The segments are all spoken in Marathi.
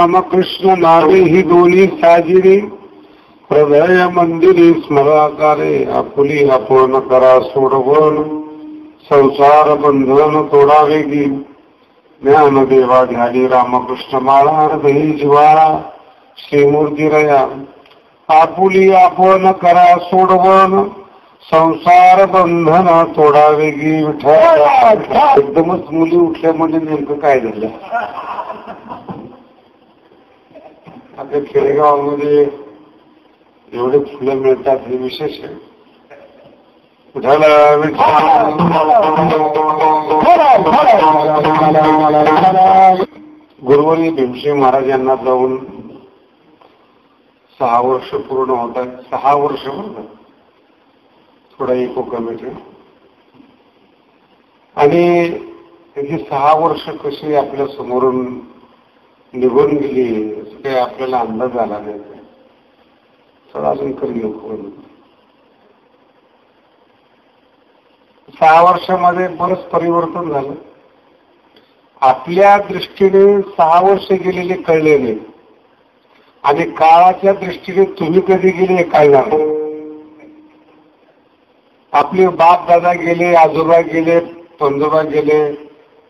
रामकृष्ण नामे ही दोन्ही साजिरी हृदय मंदिरी स्मराकारे आपुली आपण करा सोडवण संसार बंधन तोडावे गी ज्ञानदेवा ध्यानी रामकृष्ण माळा हृदयी जिवाळा श्रीमूर्ती रया आपुली आपण करा सोडवण संसार बंधन तोडावे गी विठ्ठल. एकदमच मुली उठल्या म्हणजे नेमकं काय झालं. आपल्या खेडेगावामध्ये एवढे फुलं मिळतात हे विशेष आहे. गुरुवर्य भीमसिंग महाराज यांना जाऊन 6 वर्ष पूर्ण होत आहेत. 6 वर्ष बरोबर थोडा इको कमिटी आणि ही 6 वर्ष कशी आपल्या समोरून निघून गेली काही आपल्याला अंदाज आला नाही. तर अजून कमी नको. 6 वर्षामध्ये बरंच परिवर्तन झालं. आपल्या दृष्टीने 6 वर्ष गेलेले कळले नाही आणि काळाच्या दृष्टीने तुम्ही कधी गेले हे कळणार नाही. आपले बाप दादा गेले, आजोबा गेले, पंजोबा गेले,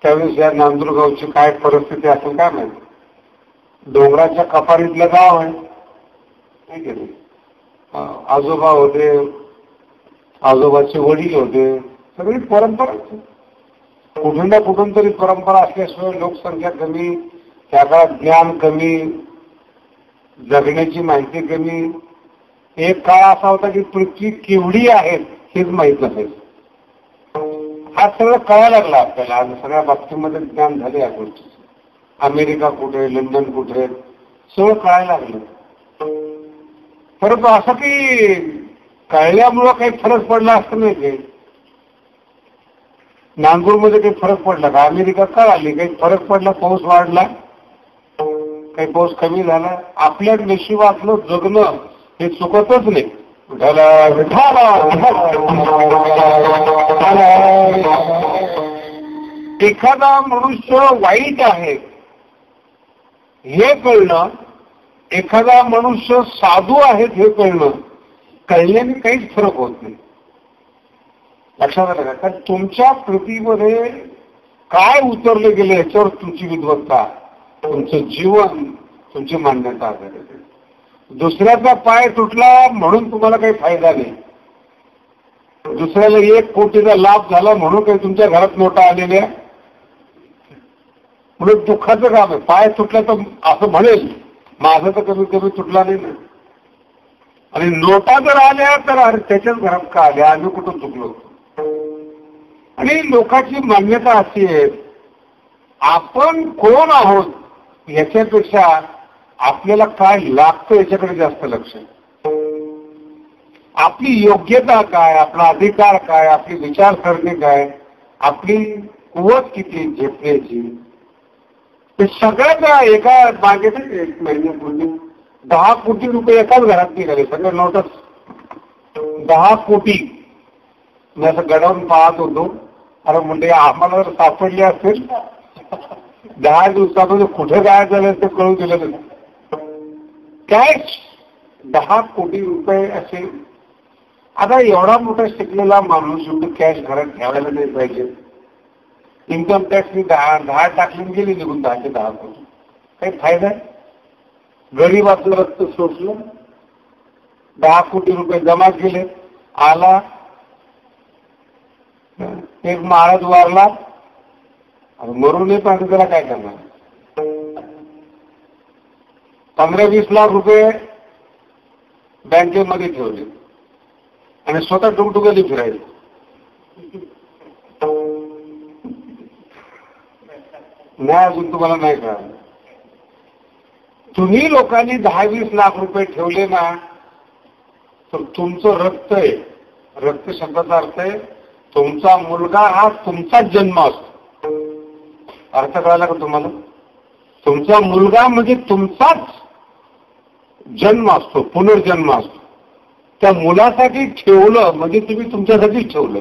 त्यावेळेस या नांदूरगावची काय परिस्थिती असेल काय माहिती. डोंगराच्या कपारीतलं गाव आहे, नाही गेले. आजोबा होते, आजोबाचे वडील होते, सगळी परंपरा. कुठून ना कुठून तरी परंपरा असल्याशिवाय लोकसंख्या कमी, त्या काळात ज्ञान कमी, जगण्याची माहिती कमी. एक काळ असा होता की पृथ्वी केवढी आहे हेच माहित नसायचं. आज सगळं कळायला लागलं आपल्याला. आज सगळ्या बाबतीमध्ये ज्ञान झाले या गोष्टी. अमेरिका कुठे, लंडन कुठे, सगळं कळायला लागलं. परंतु असं की कळल्यामुळं काही फरक पडला असं नाही. काही नागपूरमध्ये काही फरक पडला का? अमेरिका कळाली, काही फरक पडला? पाऊस वाढला, काही पाऊस कमी झाला. आपल्या नशिबातलं जगणं हे चुकतच नाही. एखादा मनुष्य वाईट आहे हे कळणं, एखादा मनुष्य साधू आहेत हे कळणं, कळल्याने काहीच फरक होत नाही. लक्षात आलं का? कारण तुमच्या कृतीमध्ये काय उतरले गेले याच्यावर तुमची विद्वत्ता, तुमचं जीवन, तुमची मान्यता आधारित आहे. दुसऱ्याचा पाय तुटला म्हणून तुम्हाला काही फायदा नाही. दुसऱ्याला 1 कोटीचा लाभ झाला म्हणून काही तुमच्या घरात नोटा आलेल्या, म्हणून दुःखाचं काम आहे. पाय तुटला तर असं म्हणेल माझं तर कमी कमी तुटला नाही ना. आणि नोटा जर आल्या तर अरे त्याच्याच घरात का आल्या, आम्ही कुठं चुकलो. आणि लोकांची मान्यता अशी आहे आपण कोण आहोत याच्यापेक्षा आपल्याला काय लागतं याच्याकडे जास्त लक्ष आहे. आपली योग्यता काय, आपला अधिकार काय, आपली विचारसरणी काय, आपली कुवत किती झेपण्याची, ते सगळ्याच एका मागेच 1 महिन्यापूर्वी 10 कोटी रुपये एकाच घरात निघाले. सगळे नोटच 10 कोटी. मी असं गडवून पाहत होतो. अरे म्हणजे आम्हाला जर सापडले असेल 10 दिवसामध्ये कुठे काय झालं ते कळून दिलं नाही. कॅश 10 कोटी रुपये असे. आता एवढा मोठा शिकलेला माणूस एवढी कॅश घरात ठेवायला नाही पाहिजे. इन्कम टॅक्सनी 10 टाकली गेली निघून 10 चे 10 कोटी. काही फायदा आहे? गरीबाचं रक्त सोसलं, 10 कोटी रुपये जमा केले, आला एक महाराज वारला, मरू नये पाहिजे त्याला काय करणार. 15-20 लाख रुपये बँकेमध्ये ठेवले आणि स्वतः टुकटुकाली फिरायचे. नाही अजून तुम्हाला नाही कळलं. तुम्ही लोकांनी 10-20 लाख रुपये ठेवले ना तर तुमचं रक्त आहे. रक्त शब्दाचा अर्थ आहे तुमचा मुलगा हा तुमचाच जन्म असतो. अर्थ कळाला का तुम्हाला? तुमचा मुलगा म्हणजे तुमचाच जन्म असतो, पुनर्जन्म असतो. त्या मुलासाठी ठेवलं म्हणजे तुम्ही तुमच्यासाठीच ठेवलं.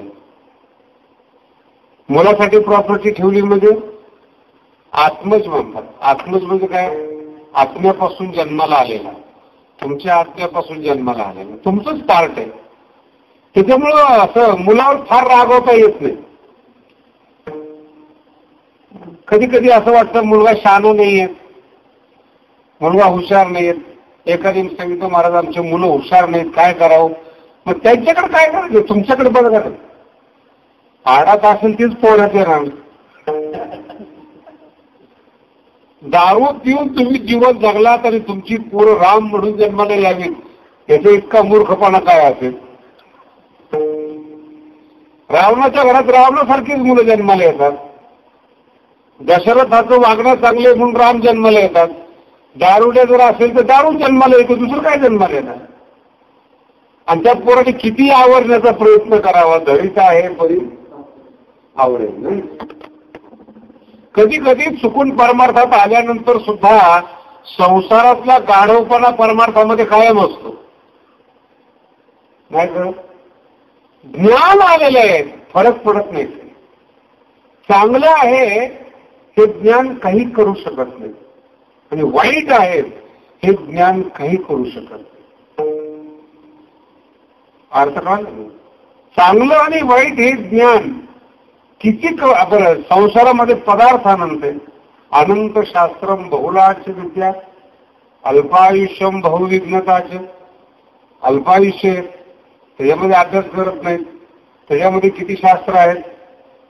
मुलासाठी प्रॉपर्टी ठेवली म्हणजे आत्मज म्हणतात. आत्मज म्हणजे काय? आत्म्यापासून जन्माला आलेला, तुमच्या आत्म्यापासून जन्माला आलेला तुमचंच पार्ट आहे. त्याच्यामुळं असं मुलावर फार रागवता येत नाही. कधी कधी असं वाटतं मुलगा शहाणा नाहीये, मुलगा हुशार नाहीये. एखादी सांगितलं महाराज आमचे मुलं हुशार नाहीत, काय करावं? मग त्यांच्याकडे काय करायचं, तुमच्याकडे बघा. आडात असेल तीच पोळ्यात येणार. दारू पिऊन तुम्ही जीवन जगलात आणि तुमची पोरं राम म्हणून जन्माला यावीत, याचा इतका मूर्खपणा काय असेल? रावणाच्या घरात रावणासारखीच मुलं जन्माला येतात. दशरथाचं वागणं चांगले म्हणून राम जन्माला येतात. दारुड्या जर असेल तर दारू जन्माला येतो, दुसरं काय जन्माला येतात? आणि त्या पोराने किती आवरण्याचा प्रयत्न करावा, धरीच आहे परी आवडेल नाही. कधी कधी चुकून परमार्थात आल्यानंतर सुद्धा संसारातला गाढवपणा परमार्थामध्ये कायम असतो, नाही का? ज्ञान आलेलं आहे, फरक पडत नाही. चांगलं आहे हे ज्ञान काही करू शकत नाही, आणि वाईट आहे हे ज्ञान काही करू शकत नाही. अर्थ काय? चांगलं आणि वाईट हे ज्ञान किती बरं. संसारामध्ये पदार्थानंत अनंत शास्त्रम बहुलाच विद्या अल्पायुष्यम बहुविघ्नताच. अल्पायुष्य त्याच्यामध्ये अभ्यास करत नाहीत, त्याच्यामध्ये किती शास्त्र आहेत.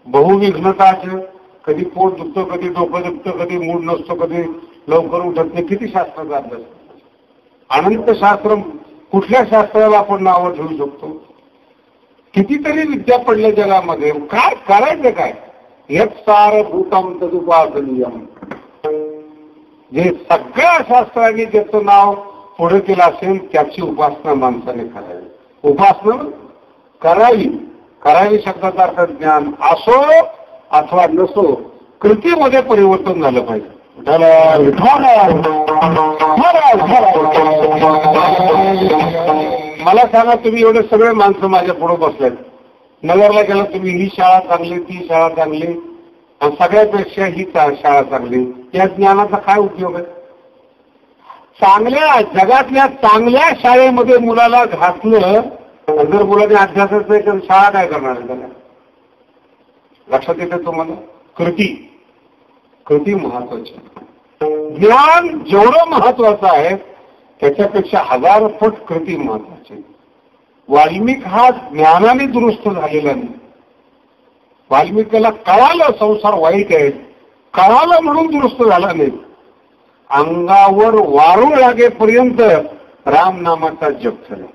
बहुविघ्नताच, कधी पोट दुखतं, कधी डोकं दुखतं, कधी मूड नसतो, कधी लवकर उठत नाही. किती शास्त्राचा अभ्यास. अनंत शास्त्र, कुठल्या शास्त्राला आपण नावं ठेवू शकतो? कितीतरी विद्या पडल्या जगामध्ये. काय करायचं काय? यत् सारभूतम तदुपासनीयम. जे सगळ्या शास्त्रांनी ज्याचं नाव पुढे केलं असेल त्याची उपासना माणसाने करावी. उपासना करावी. करावी शब्दाचा अर्थ ज्ञान असो अथवा नसो, कृतीमध्ये परिवर्तन झालं पाहिजे. मला सांगा, तुम्ही एवढे सगळे माणसं माझ्या पुढे बसलेत, नगरला गेला तुम्ही, ही शाळा चांगली, ती शाळा चांगली, आणि सगळ्यापेक्षा ही शाळा चांगली, या ज्ञानाचा काय उपयोग आहे? चांगल्या जगातल्या चांगल्या शाळेमध्ये मुलाला घातलं, जर मुलाने अभ्यासच नाही तर शाळा काय करणार आहे त्याला? लक्षात येतं तुम्हाला? कृती महत्वाची. ज्ञान जेवढं महत्वाचं आहे त्याच्यापेक्षा 1000 पट कृती महत्वाची. वाल्मिक हा ज्ञानाने दुरुस्त झालेला नाही. वाल्मिकीला कळालं संसार वाईट आहे, कळालं म्हणून दुरुस्त झाला नाही. अंगावर वारूळ लागेपर्यंत राम नामाचा जप झाला.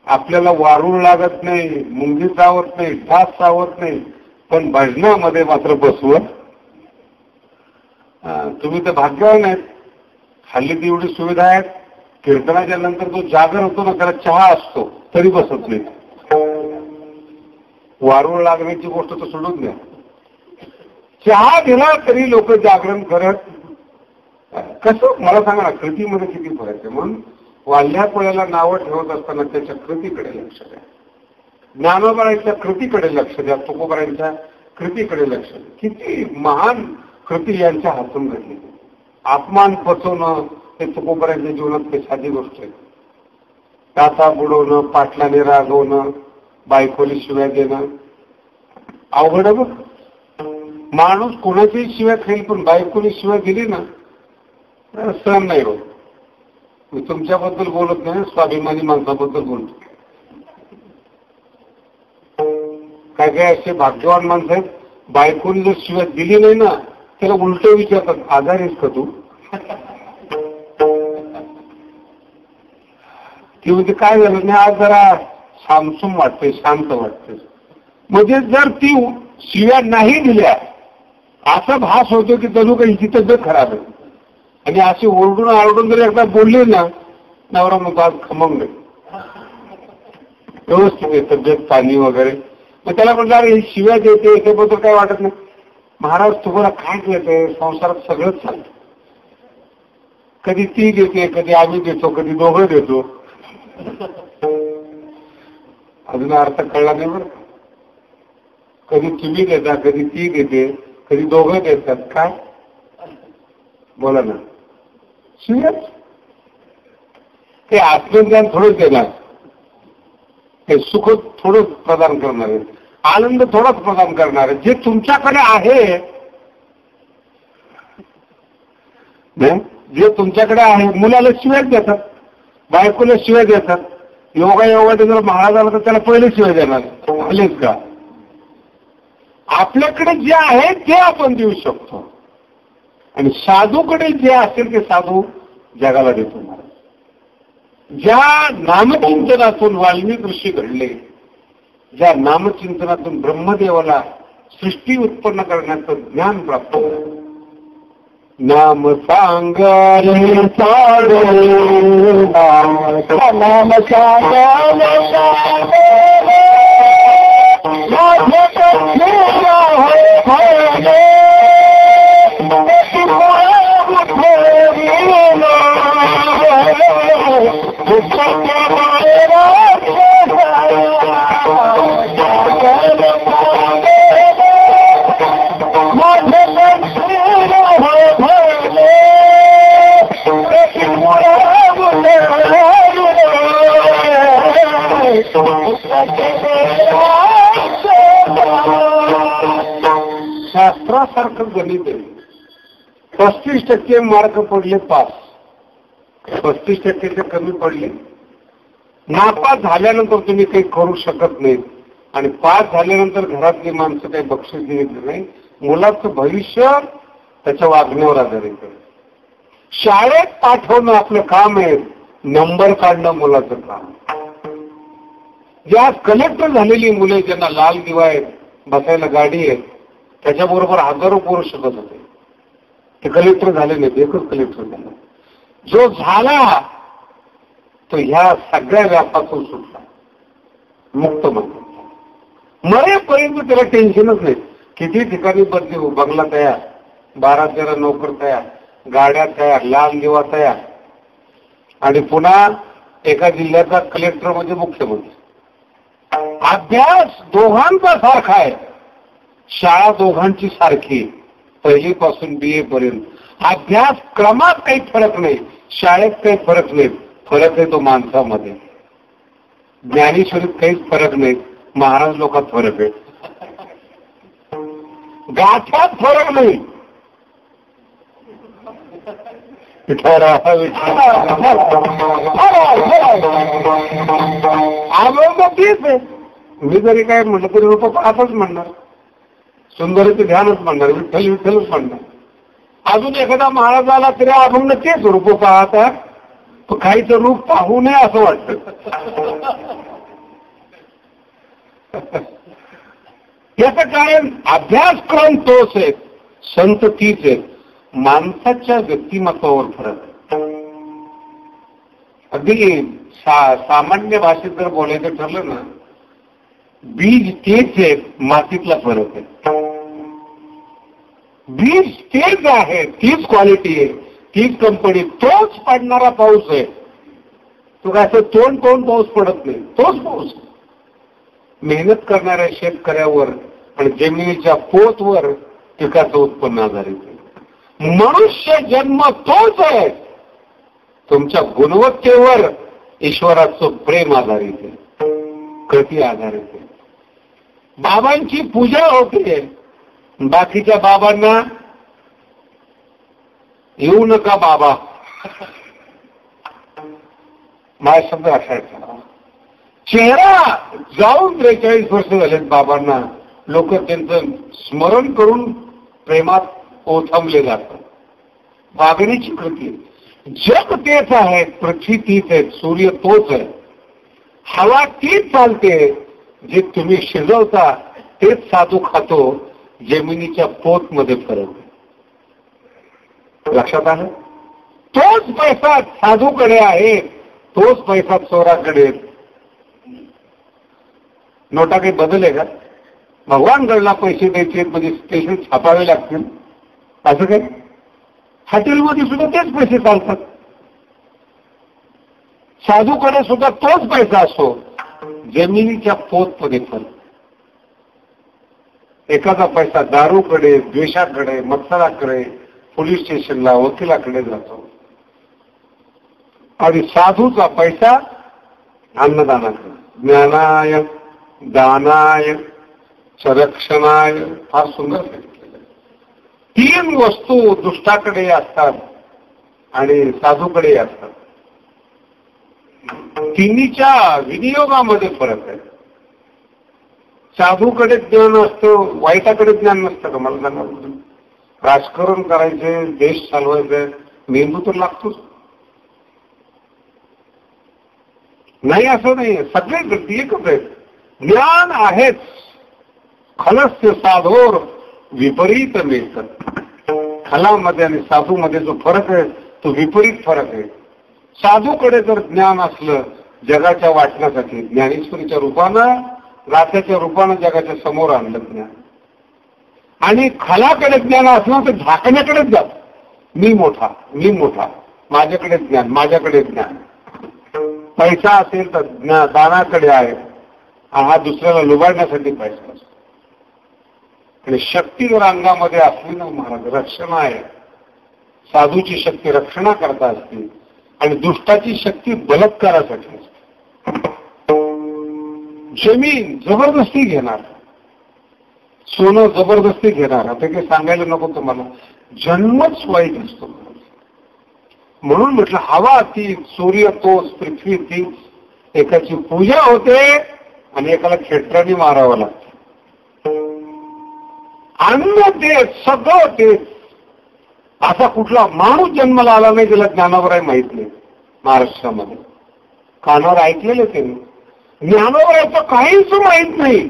आपल्याला वारूळ लागत नाही, मुंगी चावत नाही, ठास चावत नाही, पण भजनामध्ये मात्र बसवत. तुम्ही तर भाग्यवान आहेत, हल्ली ती एवढी सुविधा आहे. कीर्तनाच्या नंतर जो जागर होतो ना, त्याला चहा असतो तरी बसत नाही. वारूळ लागण्याची गोष्ट तर सोडून द्या, चहा दिला तरी लोक जागरण करत. कसं मला सांगा ना, कृतीमध्ये किती फरक आहे. म्हणून वाल्ह्या पोळ्याला नावं ठेवत असताना त्याच्या कृतीकडे लक्ष द्या. ज्ञानोबाच्या कृतीकडे लक्ष द्या, तुकोबारांच्या कृतीकडे लक्ष द्या. किती महान कृती यांच्या हातून घडली. अपमान पचवणं हे तुकोबारांच्या जीवनात काही साधी गोष्ट आहे. काचा बुडवणं, पाटलाने रागवणं, बायकोली शिव्या देणं अवघड बघ. माणूस कोणाच्याही शिव्या खाईल, पण बायकोली शिव्या दिली ना सहन नाही होत. मी तुमच्याबद्दल बोलत नाही, स्वाभिमानी माणसाबद्दल बोलतो. काय काय असे भाग्यवान माणसं आहेत, बायकोनी जर शिव्या दिली नाही ना त्याला उलट विचारतात, आजारी आहेस का तू? ती म्हणजे काय झालं नाही, आज जरा सामसूम वाटते, शांत वाटते. म्हणजे जर ती शिव्या नाही दिल्या असा भास होतो की जणू काही हिची तब्येत खराब आहे. आणि अशी ओरडून आरडून जर एकदा बोलली ना, नवरा मग आज खमंग आहे, व्यवस्थित आहे तब्येत पाणी वगैरे. मग त्याला म्हटलं अरे ही शिव्या देते याच्याबद्दल काय वाटत नाही. महाराज तुम्हाला काय देते, संसारात सगळंच चालतं. कधी ती देते, कधी आम्ही देतो, कधी दोघं देतो. अजून अर्थ कळला नाही बरं. कधी तुम्ही देता, कधी ती देते, कधी दोघं देतात. काय बोला ना. शिवच ते आत्मज्ञान थोडंच देणार, ते सुख थोडं प्रदान करणार आहे, आनंद थोडाच प्रदान करणार आहे. जे तुमच्याकडे आहे, जे तुमच्याकडे आहे, मुलाला शिवाय देतात, बायकोला शिवाय देतात. योगा जर महाराज आला तर त्याला पहिले शिवाय देणार, आलेच का? आपल्याकडे जे आहे ते आपण देऊ शकतो, आणि साधूकडे जे असेल ते साधू जगाला देतो. ज्या नामचिंतनातून वाल्मिक ऋषी घडले, ज्या नामचिंतनातून ब्रह्मदेवाला सृष्टी उत्पन्न करण्याचं ज्ञान प्राप्त झालं. नाम सांगाले साडे नाम सांगाले शास्त्रासारखं गणित आहे. 35% मार्क पडले पास, 35% कमी पडले. नापास झाल्यानंतर तुम्ही काही करू शकत नाही, आणि पास झाल्यानंतर घरातली माणसं काही बक्षीस देत नाही. मुलाचं भविष्य त्याच्या वागण्यावर आधारित आहे. शाळेत पाठवणं आपलं काम आहे, नंबर काढणं मुलाचं काम. ज्या कलेक्टर झालेली मुले, ज्यांना लाल दिवा आहे, बसायला गाडी आहे, त्याच्याबरोबर हजारो पोरं शिकत होते, ते कलेक्टर झाले नाहीत, एकच कलेक्टर झाला. जो झाला तो ह्या सगळ्या व्यापातून सुटला, मुक्त म्हणतात. मरेपर्यंत त्याला टेन्शनच नाही. किती ठिकाणी बदली हो, बंगला तयार, 12-13 नोकर तयार, गाड्या तयार, लाल दिवा तयार, आणि पुन्हा एका जिल्ह्याचा कलेक्टर म्हणजे मुख्यमंत्री. अभ्यास दोघांचा सारखा आहे, शाळा दोघांची सारखी, पहिलीपासून BA पर्यंत. अभ्यासक्रमात काही फरक नाही, शाळेत काही फरक नाही. फरक आहे तो माणसामध्ये. ज्ञानेश्वरीत काहीच फरक नाही, महाराज लोकात फरक आहे. गाठात फरक नाही. तेच आहे. मी जरी काय म्हटलं तरी रूप पाहतच म्हणणार, सुंदरीचं ध्यानच म्हणणार, विठ्ठल विठ्ठलच म्हणणार. अजून एखादा महाराज आला तरी आपण तेच रूप पाहतात, तो काहीचं रूप पाहू नये असं वाटतं. याचं कारण अभ्यासक्रम तोच आहे, संत तीच आहेत, माणसाच्या व्यक्तिमत्वावर फरक. अगदी सामान्य भाषेत जर बोलायचं ठरलं ना, बीज तेच आहे, मातीतला फरक आहे. बीज तेच आहे, तीच क्वालिटी आहे, तीच कंपनी, तोच पडणारा पाऊस आहे. तो काय असं तोंड पाऊस पडत नाही, तोच पाऊस. मेहनत करणाऱ्या शेतकऱ्यावर आणि जमिनीच्या पोतवर पिकाचं उत्पन्न आधारित आहे. मनुष्य जन्म तोच आहे, तुमच्या गुणवत्तेवर ईश्वराचं प्रेम आधारित आहे, कृती आधारित आहे. बाबांची पूजा होते, बाकीच्या बाबांना येऊ नका बाबा, माझा शब्द असायचा. चेहरा जाऊन 43 वर्ष झालेत बाबांना, लोक त्यांचं स्मरण करून प्रेमात ओथंबले जातात. वागण्याची कृती. जग तेच आहे, पृथ्वी तीच आहे, सूर्य तोच आहे, हवा तीच चालते, जे तुम्ही शिजवता तेच साधू खातो. जमिनीच्या पोत मध्ये फरक लक्षात आलं. तोच पैसा साधूकडे आहे, तोच पैसा चोराकडे. नोटा काही बदल आहे का? भगवानकडला पैसे द्यायचे म्हणजे स्पेशल छापावे लागतील असं काय? हॉटेलमध्ये सुद्धा तेच पैसे चालतात. साधूकडे सुद्धा तोच पैसा असतो, जमिनीच्या पोतमध्ये फरक. एखादा पैसा दारूकडे, द्वेषाकडे, मत्सराकडे, पोलीस स्टेशनला वकिलाकडे जातो आणि साधूचा पैसा अन्नदानाकडे. ज्ञानाय दानाय संरक्षणाय, फार सुंदर सांगितलेलं. 3 वस्तू दुष्टाकडे असतात आणि साधूकडे असतात. तिन्हीच्या विनियोगामध्ये फरक आहे. साधूकडे ज्ञान असतं, वाईटाकडे ज्ञान नसतं का? मला सांगा. राजकारण करायचे, देश चालवायचे, मेंदू तर लागतोच. नाही असं नाही, सगळे गती एकच आहेत. ज्ञान आहेच, खलस्य साधोर विपरीत मिळतात. खलामध्ये आणि साधूमध्ये जो फरक आहे तो विपरीत फरक आहे. साधूकडे जर ज्ञान असलं जगाच्या वाटण्यासाठी, ज्ञानेश्वरीच्या रूपानं, गाथ्याच्या रूपानं जगाच्या समोर आणलं ज्ञान, आणि खलाकडे ज्ञान असलं तर झाकण्याकडेच जात. मी मोठा, मी मोठा, माझ्याकडे ज्ञान, माझ्याकडे ज्ञान. पैसा असेल तर दानाकडे आहे, हा दुसऱ्याला लुबाडण्यासाठी पैसा असतो. आणि शक्ती जर अंगामध्ये असली ना महाराज, रक्षण आहे. साधूची शक्ती रक्षणा करता असते आणि दुष्टाची शक्ती बलात्कारासाठी असते. जमीन जबरदस्ती घेणार, सोनं जबरदस्ती घेणार. आता काही सांगायला नको तुम्हाला, जन्मच वाईट असतो. म्हणून म्हटलं हवा ती, सूर्य तोच, पृथ्वी तीच, एकाची पूजा होते आणि एकाला खेटराने मारावं लागतं. अन्न तेच, सगळं तेच. असा कुठला माणूस जन्माला आला नाही ज्याला ज्ञानोबराय माहित नाही महाराष्ट्रामध्ये. कानावर ऐकलेलं त्यांनी, ज्ञानोबरायचं काहीच माहित नाही.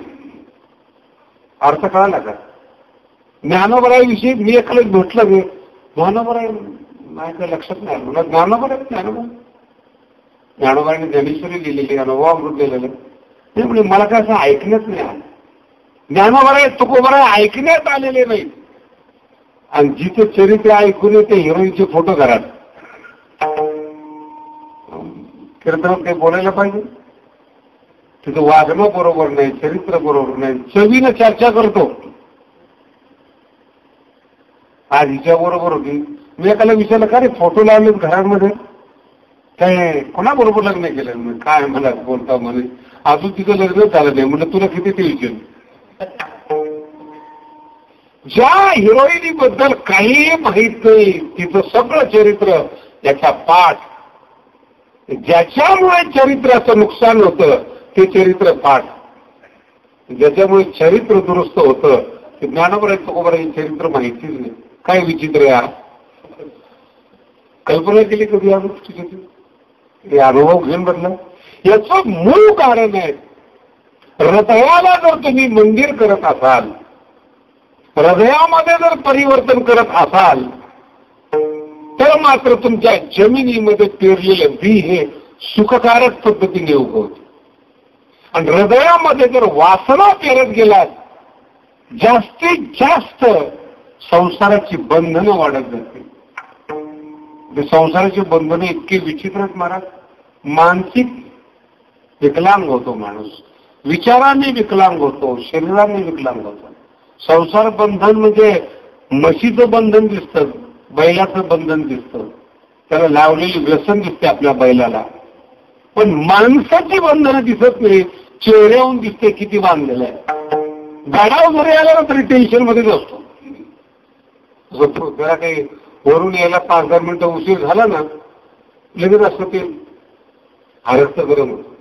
अर्थ कळाला का? ज्ञानोबरायविषयी मी एकाला भेटलं, मी ज्ञानोबराय माझ्या लक्षात नाही. मला ज्ञानोबराय ज्ञानोबरायने ज्ञानेश्वरी लिहिलेली, अनुभवामृत लिहिलेलं. ते म्हणजे मला काय असं ऐकण्यात नाही आलं. ज्ञानोबराय तुकोबराय ऐकण्यात आलेले नाही. आणि जिथे चरित्र ऐकून ते हिरोईनचे फोटो घरात. कीर्तनात काही बोलायला पाहिजे, तिथं वागणं बरोबर नाही, चरित्र बरोबर नाही, चवीनं चर्चा करतो. आज हिच्या बरोबर होती, मी एकाला विचारलं का रे फोटो लावले घरांमध्ये, काय कोणाबरोबर लग्न केलं? काय मला बोलता म्हणे, अजून तिथं लग्न झालं नाही. म्हणजे तुला किती ते विचार. ज्या हिरोईनी बद्दल काही माहित नाही, तिचं सगळं चरित्र, त्याचा पाठ, ज्याच्यामुळे चरित्राचं नुकसान होतं ते चरित्र पाठ, ज्याच्यामुळे चरित्र दुरुस्त होतं ते ज्ञानोबराय तुकोबराय चरित्र माहितीच नाही. काय विचित्र यार, कल्पना केली कधी या गोष्टीची? हे अनुभव घेऊन बदला. याचं मूळ कारण आहे, हृदयाला जर तुम्ही मंदिर करत असाल, हृदयामध्ये जर परिवर्तन करत असाल, तर मात्र तुमच्या जमिनीमध्ये पेरलेलं बी हे सुखकारक पद्धतीने उगवते. आणि हृदयामध्ये जर वासना पेरत गेलात, जास्तीत जास्त संसाराची बंधनं वाढत जाते. संसाराची बंधनं इतकी विचित्र आहेत महाराज. मानसिक विकलांग होतो माणूस, विचाराने विकलांग होतो, शरीराने विकलांग होतो. संसार बंधन म्हणजे म्हशीचं बंधन दिसतं, बैलाचं बंधन दिसतं, त्याला लावलेली व्यसन दिसते आपल्या बैलाला. पण माणसाची बंधनं दिसत नाही, चेहऱ्याहून दिसते किती बांधलेलं आहे. गाडावर घरी आला ना तरी टेन्शन मध्येच असतो. जरा काही वरून यायला 5-10 मिनिटं उशीर झाला ना, लगेच असतं ते हरस्त गरम होतं.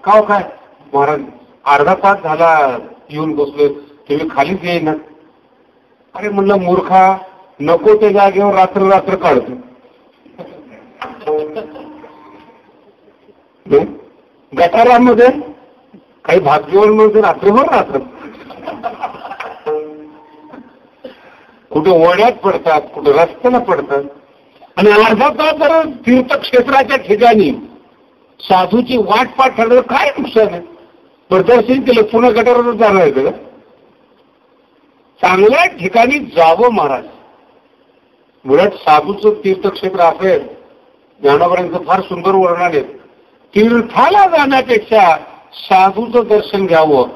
का काय महाराज, अर्धा तास झाला येऊन बसलोय, तुम्ही खालीच येईना. अरे म्हणलं मूर्खा, नको त्या जागेवर रात्र रात्र काढतो. गटारामध्ये काही भाग्यवान रात्रभर राहतात, कुठे ओढ्यात पडतात, कुठे रस्त्याला पडतात. आणि अर्धा तास जर तीर्थक्षेत्राच्या ठिकाणी साधूची वाट पाठ ठरलं, काय नुकसान आहे? प्रदर्शन केलं, पुन्हा गटारावर जाणार आहे का? चांगल्या ठिकाणी जावं महाराज. मुळात साधूचं तीर्थक्षेत्र असेल, ज्ञानोबरायांचं फार सुंदर वर्णन आहे. तीर्थाला जाण्यापेक्षा साधूचं दर्शन घ्यावं,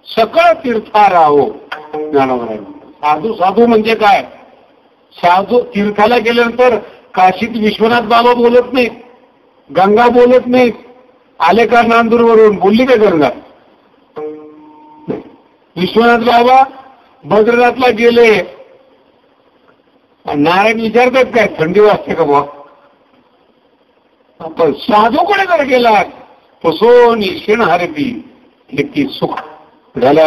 सकळ तीर्था राहावं. ज्ञानोबरायांचं साधू साधू म्हणजे काय? साधू तीर्थाला गेल्यानंतर काशीत विश्वनाथ बाबा बोलत नाहीत, गंगा बोलत नाहीत. आले का नांदूरवरून, बोलली का गंगा? विश्वनाथ बाबा बद्रीनाथला गेले, नारायण विचारतात काय थंडी वाजते का बुवा? पण साधूकडे जर गेलात पसोनी क्षीण हरती नक्की सुख झाला.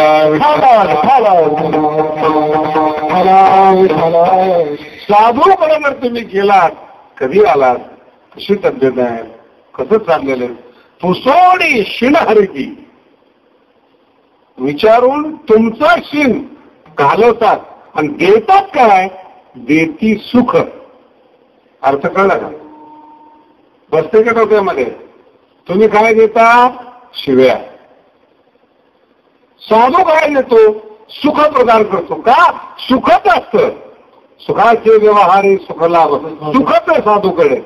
साधूकडे जर तुम्ही गेलात, कधी आलात, कशी तब्येत आहे, कसं चाललेलं, पुसोडी क्षीण हरती विचारून तुमचा क्षीण घालवतात आणि देतात काय? देती सुख. अर्थ कळला का? बसते का डोक्यामध्ये? तुम्ही काय देता? शिव्या. साधू काय देतो? सुख प्रदान करतो. का? सुखच असतं. सुखाचे व्यवहार सुख लाभ, सुखच आहे साधूकडे.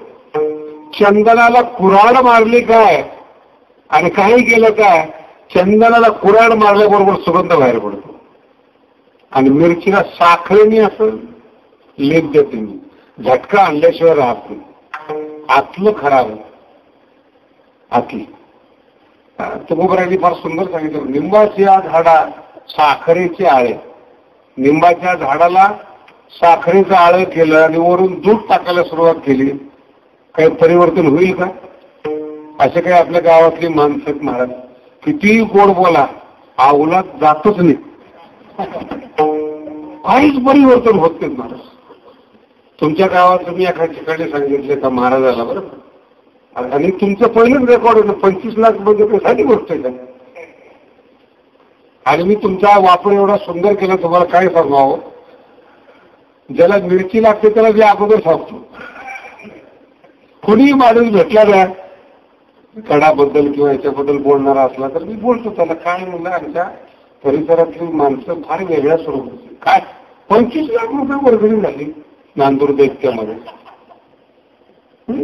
चंदनाला कुऱ्हाड मारली काय आणि काही केलं काय? चंदनाला कुऱ्हाड मारल्याबरोबर सुगंध बाहेर पडतो आणि मिरचीला साखरेने असं लेप देते मी, झटका आणल्याशिवाय राहत नाही. आतलं खराब आहे. आतली तुकोबरांनी फार सुंदर सांगितलं, निंबाच्या झाडा साखरेचे आळे. निंबाच्या झाडाला साखरेचं आळं केलं आणि वरून दूध टाकायला सुरुवात केली, काही परिवर्तन होईल का? असे काही आपल्या गावातली माणसं महाराज किती गोड बोला, आवलात जातच नाही, काहीच परिवर्तन होत नाही महाराज. तुमच्या गावात तुम्ही एका ठिकाणी सांगितले का महाराजाला, बरं, आणि तुमचं पहिलंच रेकॉर्ड होतं 25 लाख म्हणजे साठी गोष्ट आहे का? आणि मी तुमचा वापर एवढा सुंदर केला, तुम्हाला काय सांगावं, ज्याला मिरची लागते त्याला मी अगोदर सांगतो. कुणीही माणूस भेटला ना कडाबद्दल किंवा याच्याबद्दल बोलणारा असला तर मी बोलतो त्याला. काय म्हणलं, आमच्या परिसरातली माणसं फार वेगळ्या स्वरूपाची. काय 25 लाख रुपये वर्गणी झाली नांदूर दैत्यामध्ये.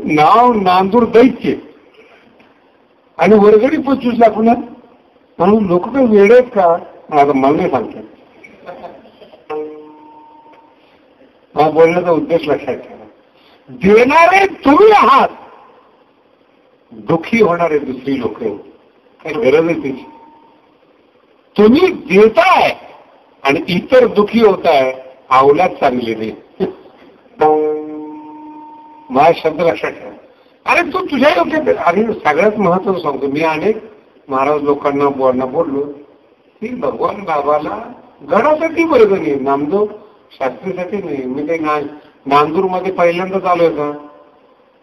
नाव नांदूर दैत्य आणि वर्गणी 25 लाख होणार म्हणून लोक काही वेळ आहेत का? आता मला नाही सांगतात. हा बोलण्याचा उद्देश लक्षात ठेवा. देणारे तुम्ही आहात, दुःखी होणारे दुसरी लोक. काही गरज आहे त्याची. तुम्ही देताय आणि इतर दुःखी होताय, अवलाद चांगली नाही. माझा शब्द लक्षात ठेवा. अरे तू तुझ्या योग्य. आणि सगळ्यात महत्वाचं सांगतो, मी अनेक महाराज लोकांना बोललो की भगवान बाबाला गणासाठी वर्गणी, नामदेव शास्त्रीसाठी नाही. मी काही नांदूरमध्ये पहिल्यांदाच आलोय का?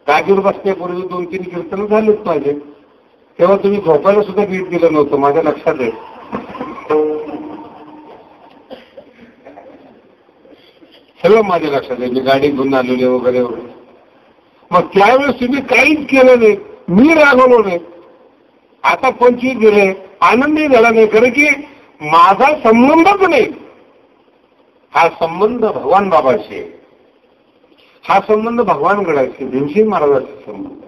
गादीवर बसण्यापूर्वी 2-3 कीर्तन झालेच पाहिजे. तेव्हा तुम्ही झोपायला सुद्धा गीत दिलं नव्हतं, माझ्या लक्षात आहे. सगळं माझ्या लक्षात आहे. मी गाडी घेऊन आलेले वगैरे वगैरे. मग त्यावेळेस तुम्ही काहीच केलं नाही, मी रागवलो नाही. आता 25 दिले, आनंदही झाला नाही, कारण की माझा संबंधच नाही. हा संबंध भगवान बाबाशी, हा संबंध भगवान गडाशी, भीमसेन महाराजांचा संबंध.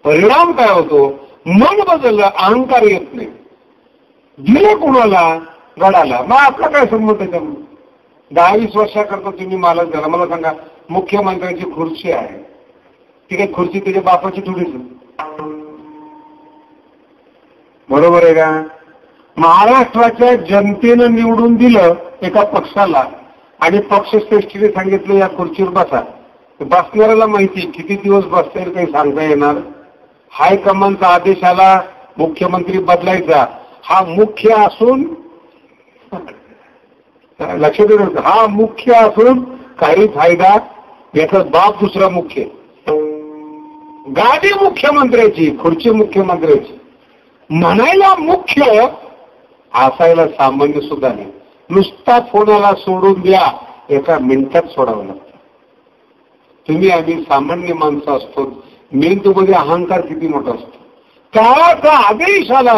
परिणाम काय होतो? मन बदललं, अहंकार येत नाही. दिले कुणाला? गडाला. मग आपला काय संबंध त्याच्यामध्ये? 10-20 वर्षाकरता तुम्ही मालक झाला. मला सांगा, मुख्यमंत्र्यांची खुर्ची आहे, ती काही खुर्ची त्याच्या बापाची थोडीच, बरोबर आहे का? महाराष्ट्राच्या जनतेनं निवडून दिलं एका पक्षाला आणि पक्षश्रेष्ठीने सांगितलं या खुर्चीवर बसा. बसणाऱ्याला माहिती किती दिवस बसता येईल काही सांगता येणार. हायकमांडचा आदेश आला मुख्यमंत्री बदलायचा, हा मुख्य असून, लक्षात येईल, हा मुख्य असून काही फायदा, याचा बाप दुसरा मुख्य. गाडी मुख्यमंत्र्याची, खुर्ची मुख्यमंत्र्याची, म्हणायला मुख्य, असायला सामान्य सुद्धा नाही. नुसता फोनाला सोडून द्या, एका मिनिटात सोडावं लागतं. तुम्ही आम्ही सामान्य माणसं असतो, मेंदूमध्ये अहंकार किती मोठा असतो. काळाचा आदेश आला,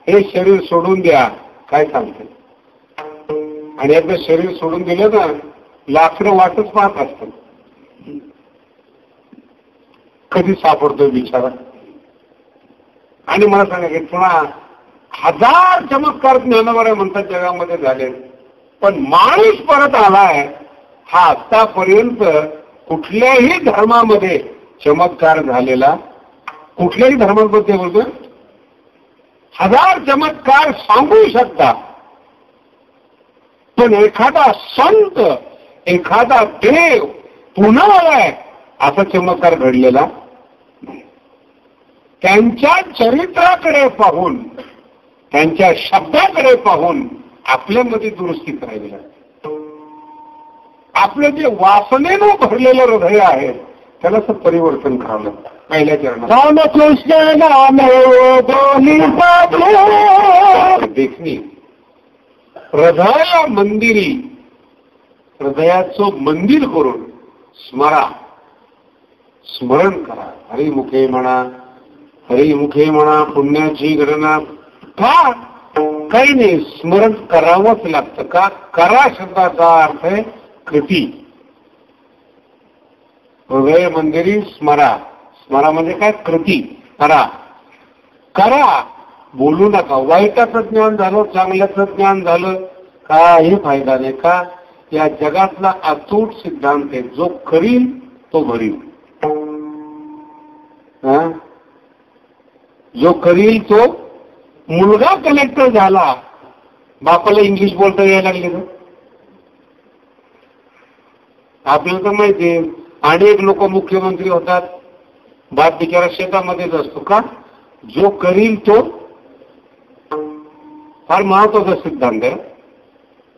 हे शरीर सोडून द्या, काय सांगते. आणि एकदा शरीर सोडून दिलं ना, लाकडं वाटच पाहत असतं, कधी सापडतोय बिचारा. आणि मला सांगा की पुन्हा 1000 चमत्कार ज्ञानोबा म्हणतात जगामध्ये झाले, पण माणूस परत आलाय हा आतापर्यंत कुठल्याही धर्मामध्ये चमत्कार झालेला, कुठल्याही धर्माबद्दल बोलतो, 1000 चमत्कार सांगू शकता, पण एखादा संत, एखादा देव पुन्हा आलाय असा चमत्कार घडलेला. त्यांच्या चरित्राकडे पाहून, त्यांच्या शब्दाकडे पाहून आपल्यामध्ये दुरुस्ती करावी लागते. आपलं जे वासनेनं भरलेलं हृदय आहे त्याला असं परिवर्तन करावं लागतं. पहिल्या चरणात रामकृष्ण नाम देखणी हृदयाला मंदिरी, हृदयाचं मंदिर करून स्मरण करा. हरिमुखे म्हणा, हरिमुखे म्हणा, पुण्याची गणना का काही नाही, स्मरण करावंच लागतं. का? करा शब्दाचा अर्थ आहे कृती. हृदय मंदिरी स्मरा, स्मरा म्हणजे काय? कृती करा. करा, बोलू नका. वाईटाचं ज्ञान झालं, चांगल्याचं ज्ञान झालं, काही फायदा नाही. का? या जगातला अतूट सिद्धांत आहे, जो करील तो भरील. जो करील तो. मुलगा कलेक्टर झाला, बापाला इंग्लिश बोलता यायला लागले ना. आपल्याला तर माहितीये अनेक लोक मुख्यमंत्री होतात, बाप बिचारा शेतामध्येच असतो. का? जो करील तो. फार महत्वाचा सिद्धांत आहे.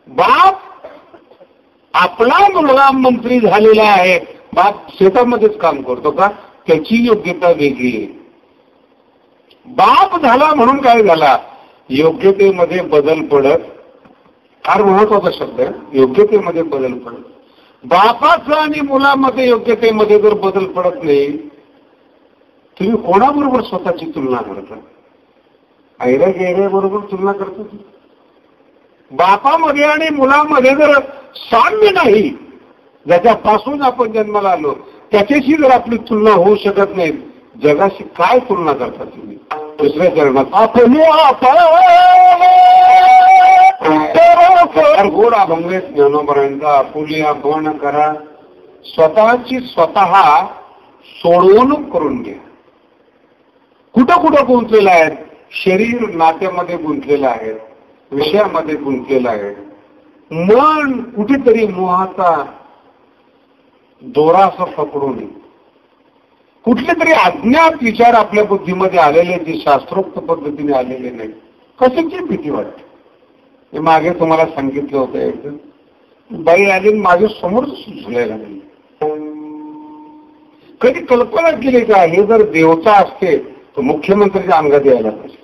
बाप आपला मुलगा मंत्री झालेला आहे, बाप शेतामध्येच काम करतो. का? त्याची योग्यता वेगळी आहे. बाप झाला म्हणून काय झाला? योग्यतेमध्ये बदल पडत. फार महत्वाचा शब्द आहे, योग्यतेमध्ये बदल पडत. बापाचं आणि मुलामध्ये योग्यतेमध्ये जर बदल पडत नाही, तुम्ही कोणाबरोबर स्वतःची तुलना करता? ऐऱ्या गेऱ्या बरोबर तुलना करता. बापामध्ये आणि मुलामध्ये जर साम्य नाही, ज्याच्यापासून आपण जन्माला आलो त्याच्याशी जर आपली तुलना होऊ शकत नाही, जगाशी काय तुलना करता तुम्ही? दुसऱ्या चरणात आपण गोड अभंग ज्ञानोबरांचा आपुली आपण करा, स्वतःची स्वतः सोडवणूक करून घ्या. कुठं कुठं गुंतलेलं आहे? शरीर नात्यामध्ये गुंतलेलं आहे, विषयामध्ये गुंतलेलं आहे. मन कुठेतरी मोहाचा दोरा असं पकडून, कुठले तरी अज्ञात विचार आपल्या बुद्धीमध्ये आलेले, जे शास्त्रोक्त पद्धतीने आलेले नाही. कशाची भीती वाटते? हे मागे तुम्हाला सांगितलं होतं, एक बाई आली माझ्या समोर सुचलेला नाही. कधी कल्पना केली का हे जर देवता असते तर मुख्यमंत्र्याच्या अंगात यायला पाहिजे.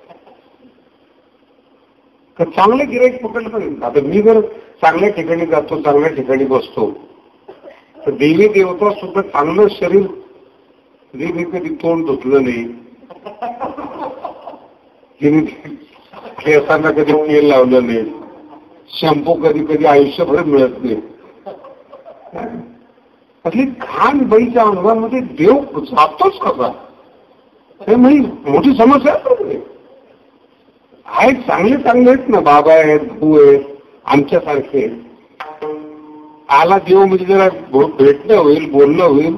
तर चांगलं गिऱ्हाईक पकडलं पाहिजे. आता मी जर चांगल्या ठिकाणी जातो, चांगल्या ठिकाणी बसतो, तर देवी देवता सुद्धा चांगलं शरीर, मी कधी तोंड धुतलं नाही, केसांना कधी तेल लावलं नाही, शॅम्पू कधी कधी आयुष्यभर मिळत नाही. असली घाण बाईच्या अंगामध्ये देव जातोच कसा? हे मोठी समस्या आहेत. चांगले चांगले आहेत ना, बाबा आहेत, भाऊ आहेत, आमच्यासारखे. आला देव म्हणजे जरा भेटणं होईल, बोलणं होईल.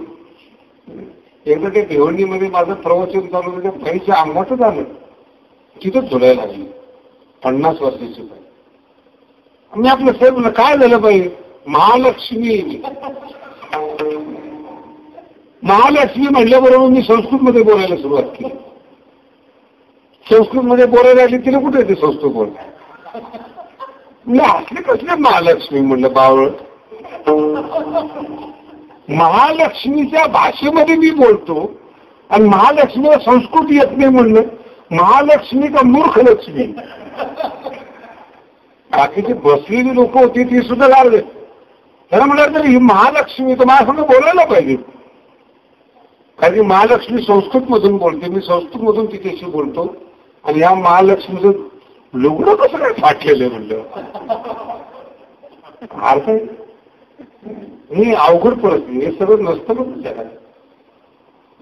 एकदा ते भिवंडीमध्ये माझं प्रवचन चालू होतं, त्या बाईच्या अंगातच आलं, तिथंच झुलायला लागली. 50 वर्षाची बाई. मी आपलं साहेब काय झालं पाहिजे? महालक्ष्मी. महालक्ष्मी म्हणल्याबरोबर मी संस्कृतमध्ये बोलायला सुरुवात केली. संस्कृतमध्ये बोलायला लागली, तिला कुठे येते संस्कृत बोलता? मी असले कसले महालक्ष्मी म्हणलं बावळ. महालक्ष्मीच्या भाषेमध्ये मी बोलतो आणि महालक्ष्मीला संस्कृत येत नाही म्हणलं. महालक्ष्मी का मूर्ख लक्ष्मी? बाकीची बसलेली लोक होती ती सुद्धा लागले. त्याला म्हणाल तर ही महालक्ष्मी तर माझ्यासंग बोलायला पाहिजे, कारण की महालक्ष्मी संस्कृत मधून बोलते, मी संस्कृत मधून तिच्याशी बोलतो. आणि या महालक्ष्मीचं लुगडं कसं काय फाटलेलं म्हणलं? अर्थ हे अवघड परिस्थिती. हे सगळं नसतं बघ जगात.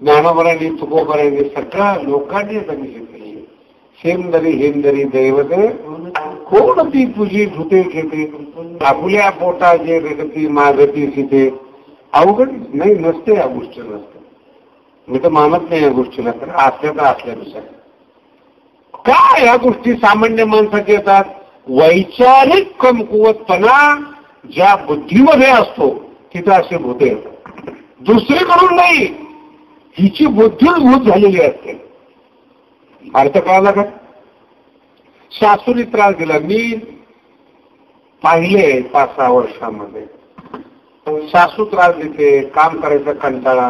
ज्ञानोबरांनी, तुकोबरांनी, सगळ्या लोकांनी सांगितले, सेंदरी हेंदरी दैवत कोण ती तुझी भूते घेते, आपुल्या पोटा जे रगती मागती तिथे. अवघड नाही, नसते या गोष्टी, नसते. मी तर मानत नाही या गोष्टीला, तर असल्या तर असल्यानुसार. का या गोष्टी सामान्य माणसाच्या येतात? वैचारिक कमकुवतपणा ज्या बुद्धीमध्ये असतो तिथं असे भूते येतात, दुसरीकडून नाही. हिची बुद्धीच भूत झालेली असते. अर्थ कळाला का? सासूने त्रास दिला. मी पाहिले 5-6 वर्षामध्ये सासू त्रास देते, काम करायचा कंटाळा,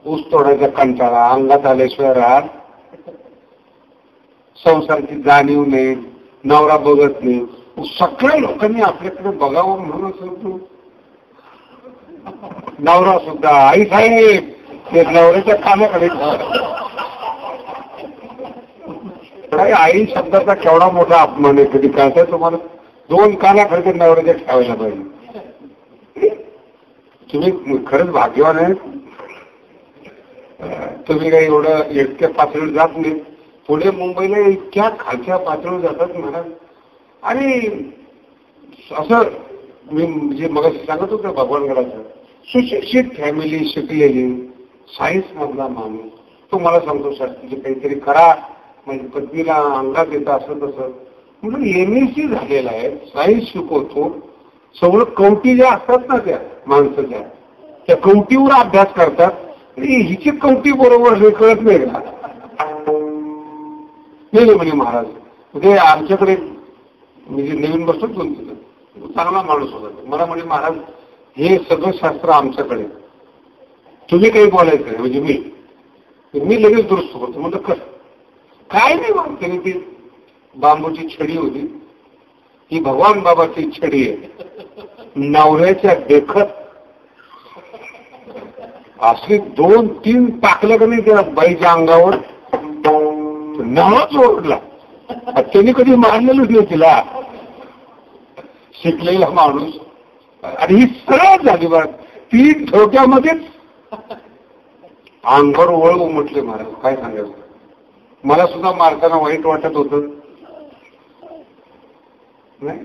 ऊस तोडायचा कंटाळा, अंगात आल्याशिवाय राहत, संसाराची जाणीव नाही, नवरा बघत नाही. सगळ्या लोकांनी आपल्याकडे बघावं म्हणून असं नवरा सुद्धा आई साहेब ते नवऱ्याच्या कानाकडे. काय आई शब्दाचा केवढा मोठा अपमान आहे, कधी कळतंय तुम्हाला? 2 कानाकडे नवऱ्याच्या ठेवायला पाहिजे. तुम्ही खरंच भाग्यवान आहे. तुम्ही काही एवढं इतक्या पातळीवर जात नाही. पुणे मुंबईला इतक्या खालच्या पातळीवर जातात महाराज. आणि असं मी जे मग सांगत होतं भगवानगडाचं, सुशिक्षित फॅमिली, शिकलेली, सायन्स मधला माणूस, तो मला सांगतो शास्त्रीचे काहीतरी करा, म्हणजे पत्नीला अंगात येतं असं तसं. म्हणजे MSc झालेला आहे, सायन्स शिकवतो, सगळं कवटी ज्या असतात ना त्या माणसाच्या, त्या कवटीवर अभ्यास करतात. आणि हिची कवटी बरोबर हे कळत नाही का? नाही म्हणे महाराज, म्हणजे आमच्याकडे म्हणजे नवीन बसतोच म्हणतो, चांगला माणूस होता. मला म्हणजे महाराज हे सगळं शास्त्र आमच्याकडे, तुम्ही काही बोलायचं नाही. म्हणजे मी लगेच दुरुस्त होतो. म्हणतो कसं काय नाही मानते. ती बांबूची छडी होती, ही भगवान बाबाची छडी आहे. नवऱ्याच्या देखत असली 2-3 टाकलं का नाही त्या बाईच्या अंगावर, नवराच ओरडला. त्यांनी कधी मारलेलंच नाही तिला, शिकलेला माणूस. आणि ही सरळ झाली बरं, ती ठोक्यामध्येच अंगावर वळ उमटले. महाराज काय सांगायचं, मला सुद्धा मारताना वाईट वाटत होतं नाही.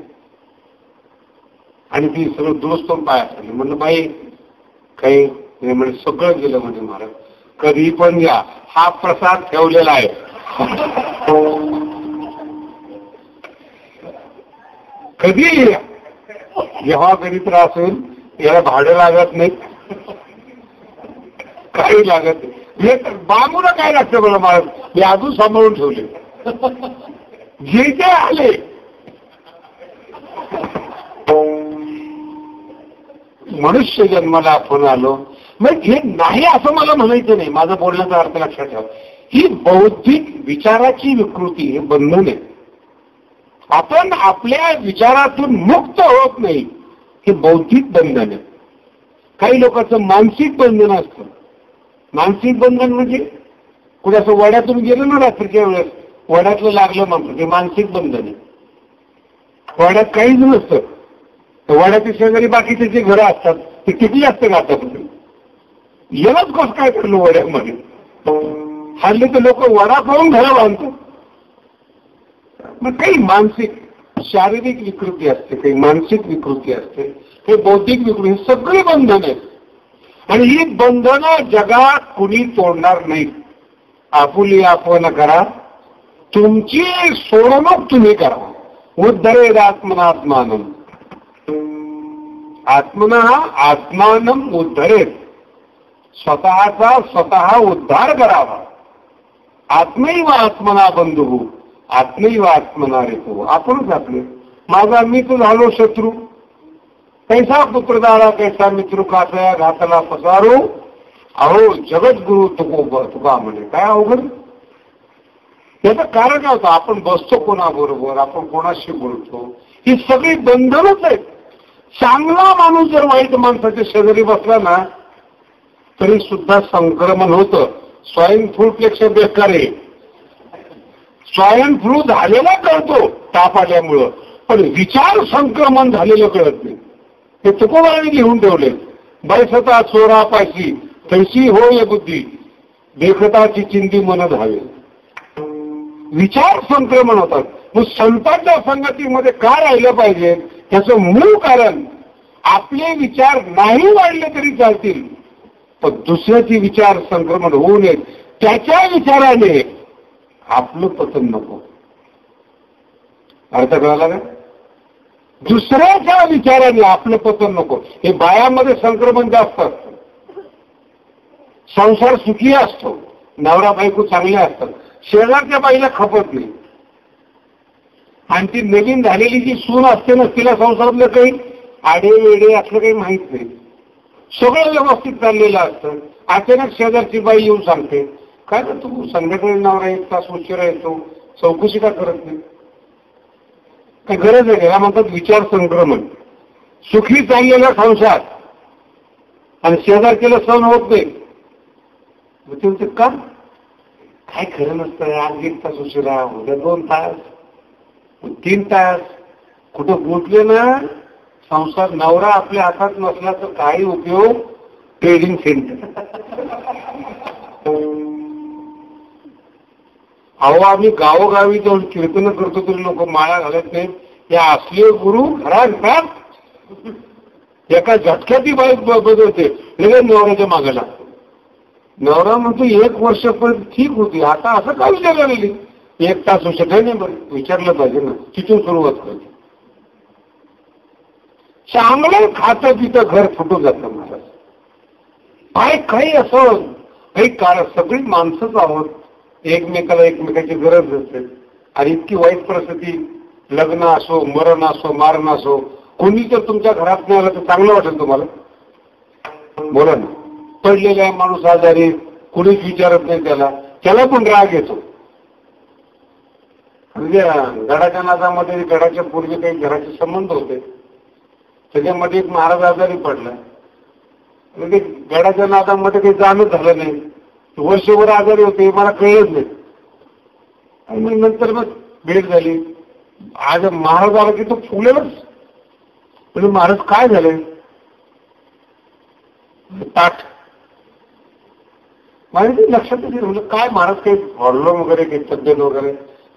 आणि ती सगळं दुरुस्त पाया पडली. म्हणलं बाई काही नाही म्हणजे सगळं गेलं म्हणजे महाराज. कधी पण घ्या, हा प्रसाद ठेवलेला आहे. कधी जेव्हा कधी त्रास होईल, याला भाडं लागत नाही, काही लागत नाही. बांबूला काय लागतं बरं महाराज, मी अजून सांभाळून ठेवले. जे जे आले मनुष्य जन्माला आपण आलो, मग हे नाही असं मला म्हणायचं नाही. माझा बोलण्याचा अर्थ लक्षात ठेवा. ही बौद्धिक विचाराची विकृती, हे बंधन आहे. आपण आपल्या विचारातून मुक्त होत नाही, हे बौद्धिक बंधन आहे. काही लोकांचं मानसिक बंधन असतं. मानसिक बंधन म्हणजे कुठे असं वड्यातून गेलं ना रात्रीच्या वेळेस, वड्यातलं लागलं म्हणतो, ते मानसिक बंधन आहे. वड्यात काहीच नसतं, वड्याच्या शेजारी बाकीचे जे घरं असतात ते किती जास्त गातात. यालाच कसं काय करलं वड्यामध्ये. हल्ली तर लोक वडा खाऊन घरं बांधतात. मग काही मानसिक शारीरिक विकृती असते, काही मानसिक विकृती असते, काही बौद्धिक विकृती, सगळी बंधन आहेत. आणि ही बंधनं जगात कुणी तोडणार नाहीत. आपुली आपण करा, तुमची सोडवणूक तुम्ही करा. उद्धरेद आत्मनात्मानम, आत्मना आत्मानम उद्धरेत, स्वतःचा स्वतः उद्धार करावा. आत्मैव आत्मना बंधू, आत्मैव आत्मना रेतो. आपणच आपले. माझा मी तो झालो शत्रू, कैसा पुत्रदारा कैसा मित्र कासया घातला पसारो, अहो जगद्गुरु तुका म्हणे. काय अवघड. याचं कारण काय होतं, आपण बसतो कोणाबरोबर, आपण कोणाशी बोलतो, ही सगळी बंधनच आहेत. चांगला माणूस जर वाईट माणसाच्या शेजारी बसला ना तरी सुद्धा संक्रमण होतं. स्वाईन फ्लूपेक्षा बेकार आहे. स्वाईन फ्लू झालेला कळतो ताप आल्यामुळं, पण विचार संक्रमण झालेलं कळत नाही. हे तुकोबारांनी लिहून ठेवले. बैसता चोरापाशी तैसी होय बुद्धी, देखताची चिंती मन धावे. विचार संक्रमण होतात. मग संतांच्या संगतीमध्ये का राहिलं पाहिजे? त्याचं मूळ कारण आपले विचार नाही वाढले तरी चालतील, पण दुसऱ्याचे विचार संक्रमण होऊ नयेत. त्याच्या विचाराने आपलं पतन नको. अर्थ कळाला का? दुसऱ्याच्या विचाराने आपलं पतन नको. हे बायामध्ये संक्रमण जास्त असतं. संसार सुखी असतो, नवरा बायको चांगले असतात, शेजारच्या बाईला खपत नाही. आणि ती नवीन झालेली जी सून असते ना, तिला संसारातलं काही आडे वेडे असलं काही माहित नाही. सगळं व्यवस्थित चाललेलं असतं. अचानक शेजारची बाई येऊन सांगते, काय तर तू संध्याकाळी नवरा 1 तास उशिरा येतो, चौकशी का करत नाही? काय गरज आहे? याला म्हणतात विचार संक्रमण. सुखी चाललेला संसार आणि शेजारच्याला सहन होत नाही. ते म्हणते का? काय खरं नसतं. आज 1 तास उशिरा, उद्या 2 तास, 3 तास, कुठं गुंतले ना संसार. नवरा आपल्या हातात नसला तर काही उपयोग. Trading centre. अहो, आम्ही गावोगावी जाऊन कीर्तन करतो तरी लोक माळा घालत नाहीत. या असले गुरु घरात एका झटक्याती बाईक बदलते, लगेच नवऱ्याच्या मागे लागतो. नवरा म्हणतो 1 वर्षापर्यंत ठीक होती, आता असं का विचारलं गेली? 1 तास होऊ शकत नाही. बरं विचारलं पाहिजे ना, तिथून सुरुवात करते. चांगलं खातं पितं घर फुटून जातं महाराज. काय काही असं काही कारण, सगळी माणसंच आहोत, एकमेकाला एकमेकाची गरज असते. आणि इतकी वाईट परिस्थिती, लग्न असो, मरण असो, मारण असो, कोणी जर तुमच्या घरात नाही आलं तर चांगलं वाटेल तुम्हाला? बोला ना. पडलेला आहे माणूस आजारी, कुणीच विचारत नाही त्याला पण राग येतो. म्हणजे गडाच्या नादामध्ये गडाच्या पूर्वी काही घराचे संबंध होते, त्याच्यामध्ये एक महाराज आजारी पडला. म्हणजे गडाच्या नादामध्ये काही जाणं झालं नाही, वर्षभर आजारी होते, मला कळलंच नाही. आणि मग नंतर मग भेट झाली. आज महाराज आला की तो फुगलेलाच. म्हणजे महाराज काय झालंय? ताठ. माहिती लक्षात येईल. म्हणजे काय महाराज काही प्रॉब्लेम वगैरे, काही तब्येत वगैरे,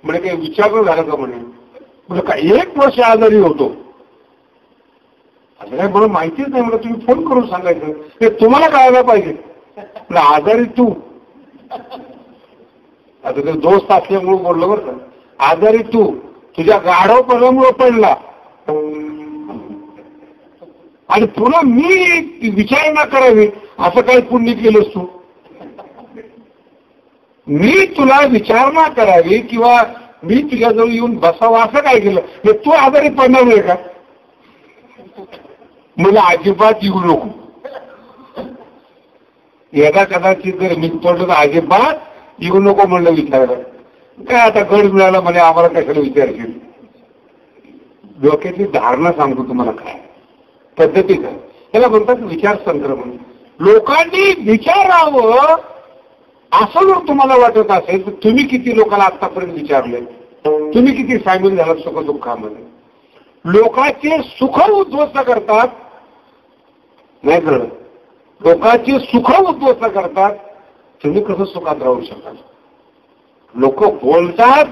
म्हणजे काही विचारणं झालं का? म्हणजे काय 1 वर्ष आजारी होतो, असं काय मला माहितीच नाही. मला तुम्ही फोन करून सांगायचं, ते तुम्हाला कळायला पाहिजे. आजारी तू, आता ते दोस्त असल्यामुळे बोललो बरं का. आजारी तू, तुझ्या गाढव पदामुळे पडला आणि तुला मी विचारणा करावी असं काही पुण्य केलंस तू? मी तुला विचारणा करावी किंवा मी तुझ्याजवळ येऊन बसावं असं काय केलं? हे तू आजारी पडणार नाही का? मला अजिबात येऊ नको. यदा कदाचित जर मी पडलो तर अजिबात येऊ नको म्हणलं विचारायला. काय आता गड मिळाला म्हणे, आम्हाला कशाला विचारशील? डोक्याची धारणा सांगतो तुम्हाला काय पद्धती काय. त्याला म्हणतात विचार संक्रमण. लोकांनी विचारावं असं जर तुम्हाला वाटत असेल तर तुम्ही किती लोकांना आतापर्यंत विचारले? तुम्ही किती सामील झालात सुखदुःखामध्ये? लोकांचे सुख उद्ध्वस्त करतात, नाही कळत. लोकांचे सुख उद्ध्वस्त करतात, तुम्ही कसं सुखात राहू शकाल? लोक बोलतात,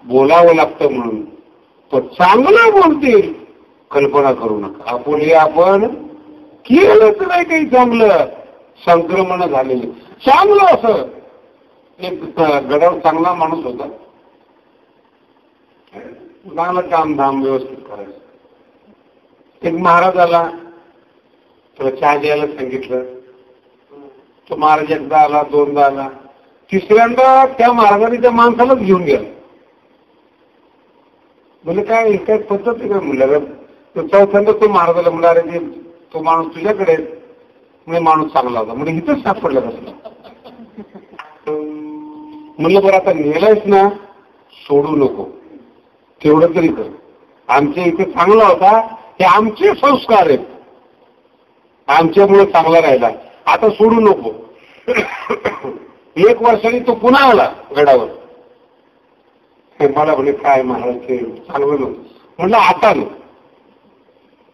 बोलावं लागतं म्हणून, पण चांगलं बोलतील कल्पना करू नका. आपण केलंच नाही काही चांगलं, संक्रमण झालेलं. चांगलं असं एक गडावर चांगला माणूस होता, चांगलं कामधाम व्यवस्थित करायचं. एक महाराज आला, त्याला चहा द्यायला सांगितलं. तो महाराज एकदा आला, 2दा आला, 3ऱ्यांदा त्या महाराजाने त्या माणसालाच घेऊन गेला. म्हणजे काय काय पद्धत आहे का म्हणलं? तो 4थ्यांदा तो महाराजाला म्हणला, अरे तो माणूस तुझ्याकडे म्हणजे माणूस चांगला होता, म्हणजे इथंच सापडला कसला. म्हणलं बरं आता नेलायच ना, सोडू नको, तेवढं तरी कर. आमच्या इथे चांगला होता, हे आमचे संस्कार आहेत, आमच्यामुळे चांगला राहिला, आता सोडू नको. 1 वर्षांनी तो पुन्हा आला गडावर. मला म्हणे काय महाराज ते चांगलं नव्हतं. म्हटलं आता नाही,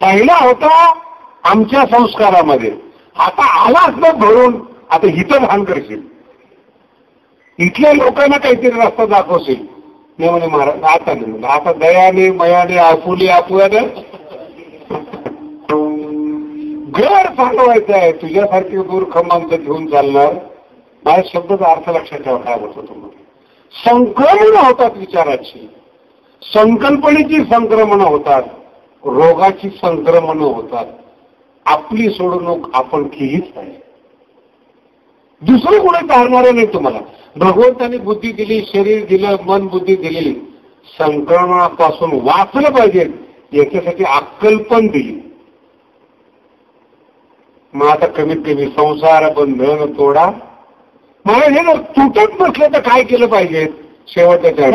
पहिला होता आमच्या संस्कारामध्ये, आता आलाच ना भरून, आता हिथं भान करशील, इथल्या लोकांना काहीतरी रस्ता दाखवशील, नाही म्हणे महाराज आता नाही म्हणलं, आता दयाने मयाने आपुली आपुयाने घर चालवायचं आहे. तुझ्यासारखी मूर्ख माणसं घेऊन चालणार. माझ्या शब्दाचा अर्थ लक्षात ठेवा काय होतो तुम्हाला. संक्रमण होतात विचाराची, संकल्पनेची संक्रमण होतात, रोगाची संक्रमण होतात. आपली सोडवणूक आपण केलीच पाहिजे. दुसरं कोणी चालणार नाही तुम्हाला. भगवंताने बुद्धी दिली, शरीर दिलं, मन बुद्धी दिली. संक्रमणापासून वाचलं पाहिजे याच्यासाठी अक्कल पण दिली. मग आता कमीत कमी संसार बंधन तोडा. मला हे जर तुटत नसलं तर काय केलं पाहिजे. शेवटच्या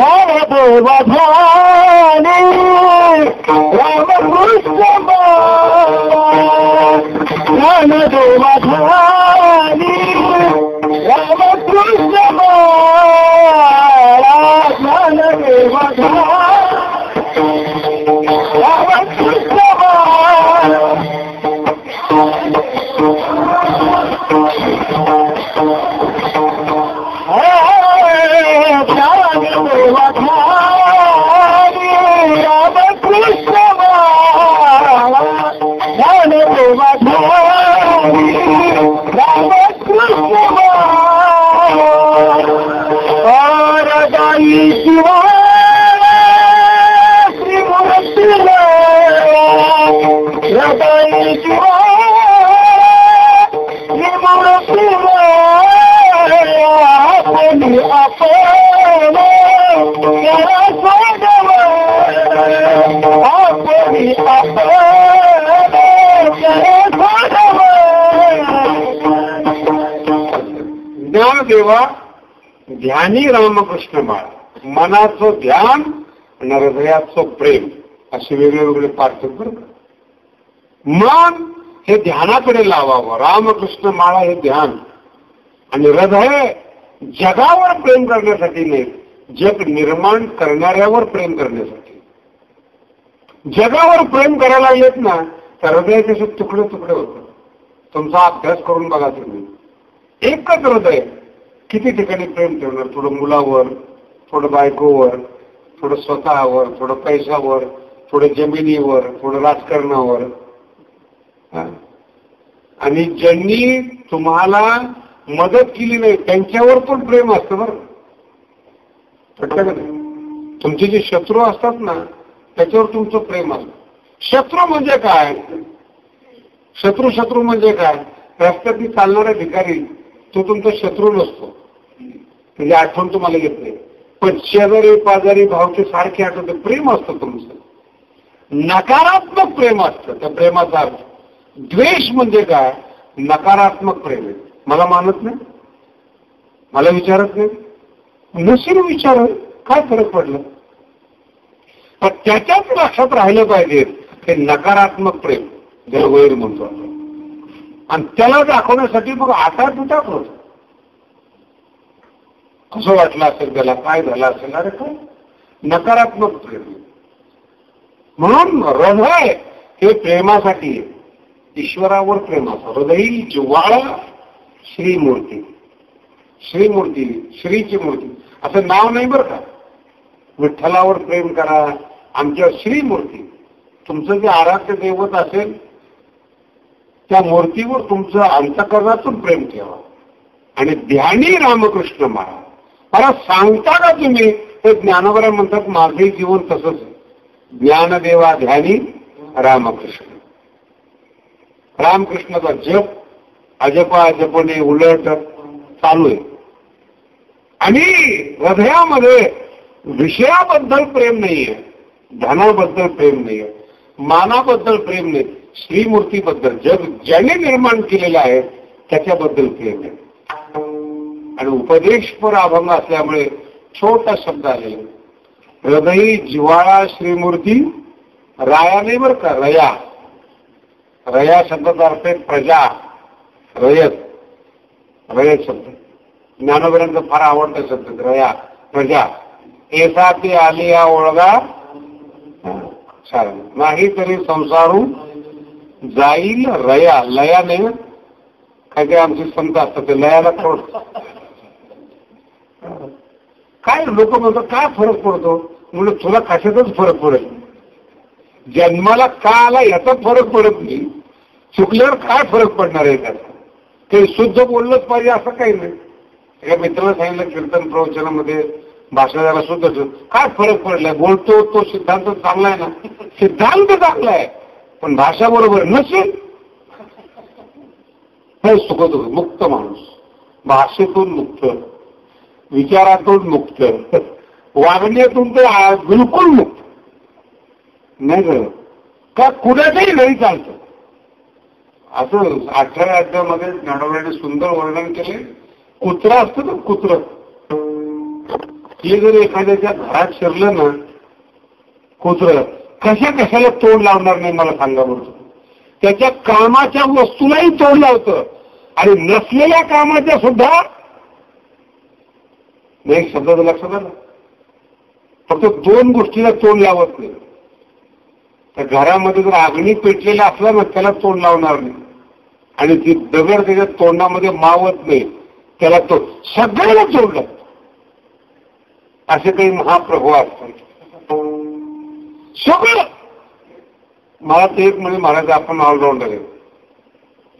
देवा ध्यानी रामकृष्ण माळ. मनाचं ध्यान आणि हृदयाचं प्रेम असे वेगवेगळे पार्थ बरं. मन हे ध्यानाकडे लावावं. रामकृष्ण माळा हे ध्यान. आणि हृदय जगावर प्रेम करण्यासाठी नाही, जग निर्माण करणाऱ्यावर प्रेम करण्यासाठी. जगावर प्रेम करायला लागलेत ना तर हृदयाचे तुकडे तुकडे होतात. तुमचा अभ्यास करून बघा तुम्ही. एकच हृदय किती ठिकाणी प्रेम ठेवणार. थोडं मुलावर, थोडं बायकोवर, थोडं स्वतःवर, थोडं पैशावर, थोडं जमिनीवर, थोडं राजकारणावर. आणि ज्यांनी तुम्हाला मदत केली नाही त्यांच्यावर पण प्रेम असतं बरं. पटलं का नाही. तुमचे जे शत्रू असतात ना त्याच्यावर तुमचं प्रेम असतं. शत्रू म्हणजे काय. शत्रू म्हणजे काय. रस्त्यात चालणारा भिकारी तो तुमचा शत्रू नसतो. म्हणजे आठवण तुम्हाला येत नाही. पण शेजारी पाजारी भावचे सारखे आठवते. प्रेम असतं तुमचं. नकारात्मक प्रेम असतं. त्या प्रेमाचा अर्थ द्वेष म्हणजे काय. नकारात्मक प्रेम आहे. मला मानत नाही, मला विचारत नाही, नसेल विचार काय फरक पडलं. पण त्याच्याच लक्षात राहिलं पाहिजे हे नकारात्मक प्रेम ज्याला वैर म्हणतो. आणि त्याला दाखवण्यासाठी मग आता तुटा होत. कसं वाटलं असेल त्याला, काय झालं असेल, अरे काय नकारात्मक प्रेम. म्हणून हृदय हे प्रेमासाठी आहे. ईश्वरावर प्रेमाचं हृदय ज्वाळा श्रीमूर्ती. श्रीमूर्ती, श्रीची मूर्ती असं नाव नाही बरं का. विठ्ठलावर प्रेम करा, आमच्या श्रीमूर्ती. तुमचं जे आराध्य दैवत असेल त्या मूर्तीवर तुमचं अंतःकरणातून प्रेम ठेवा. आणि ध्यानी रामकृष्ण माळा. मला सांगता का तुम्ही ते ज्ञानोबा म्हणतात माझे जीवन तसंच आहे. ज्ञानदेवा ध्यानी रामकृष्ण. रामकृष्णाचा जप अजपा जपणे उलट चालू आहे. आणि हृदयामध्ये विषयाबद्दल प्रेम नाहीये, धनाबद्दल प्रेम नाहीये, मानाबद्दल प्रेम नाही, श्रीमूर्तीबद्दल जग ज्याने निर्माण केलेलं आहे त्याच्याबद्दल प्रेम आहे. आणि उपदेशपर अभंग असल्यामुळे छोटा शब्द आलेला. हृदयी जिव्हाळा श्रीमूर्ती राया नाही बरं का, रया. रया शब्दाचा अर्थ आहे प्रजा, रयत. रयत शब्द ज्ञानोबरांचा फार आवडता शब्द रया, प्रजा. एसा ते आली या ओळगा नाही तरी संसारू जाईल रया. लया नाही काय काय आमचे संत असतात ते लयाला थोड. काय काय लोक म्हणतात काय फरक पडतो म्हणून तुला कशातच फरक पडेल. जन्माला का आला याचा फरक पडत नाही, चुकल्यावर काय फरक पडणार आहे त्याचा. ते शुद्ध बोललंच पाहिजे असं काही नाही. एका मित्राला सांगितलं कीर्तन प्रवचनामध्ये भाषा जरा शुद्ध काय फरक पडलाय, बोलतो तो सिद्धांत चांगला आहे ना, सिद्धांत चांगला आहे पण भाषा बरोबर नसेल हे सुखद होत. मुक्त माणूस, भाषेतून मुक्त, विचारातून मुक्त, वागण्यातून तर बिलकुल मुक्त नाही झालं का कुणाच्याही घरी चालतं. असं 18व्या अध्यायामध्ये ज्ञानोबांनी सुंदर वर्णन केले. कुत्रा असतं ना कुत्र, हे जर एखाद्याच्या घरात शिरलं ना कुत्र कशाला तोंड लावणार नाही मला सांगा बरं. त्याच्या कामाच्या वस्तूलाही तोंड लावतं आणि नसलेल्या कामाच्या सुद्धा एक शब्द लक्षात आला. फक्त 2 गोष्टीला तोंड लावत नाही. त्या घरामध्ये जर अग्नी पेटलेला असला ना त्याला तोंड लावणार नाही आणि ती दगड त्याच्या तोंडामध्ये मावत नाही त्याला तो सगळ्याला तोंड लागतो. असे काही महाप्रभू असतात सगळं. मला ते एक म्हणजे महाराज आपण ऑलराऊंडर आहे.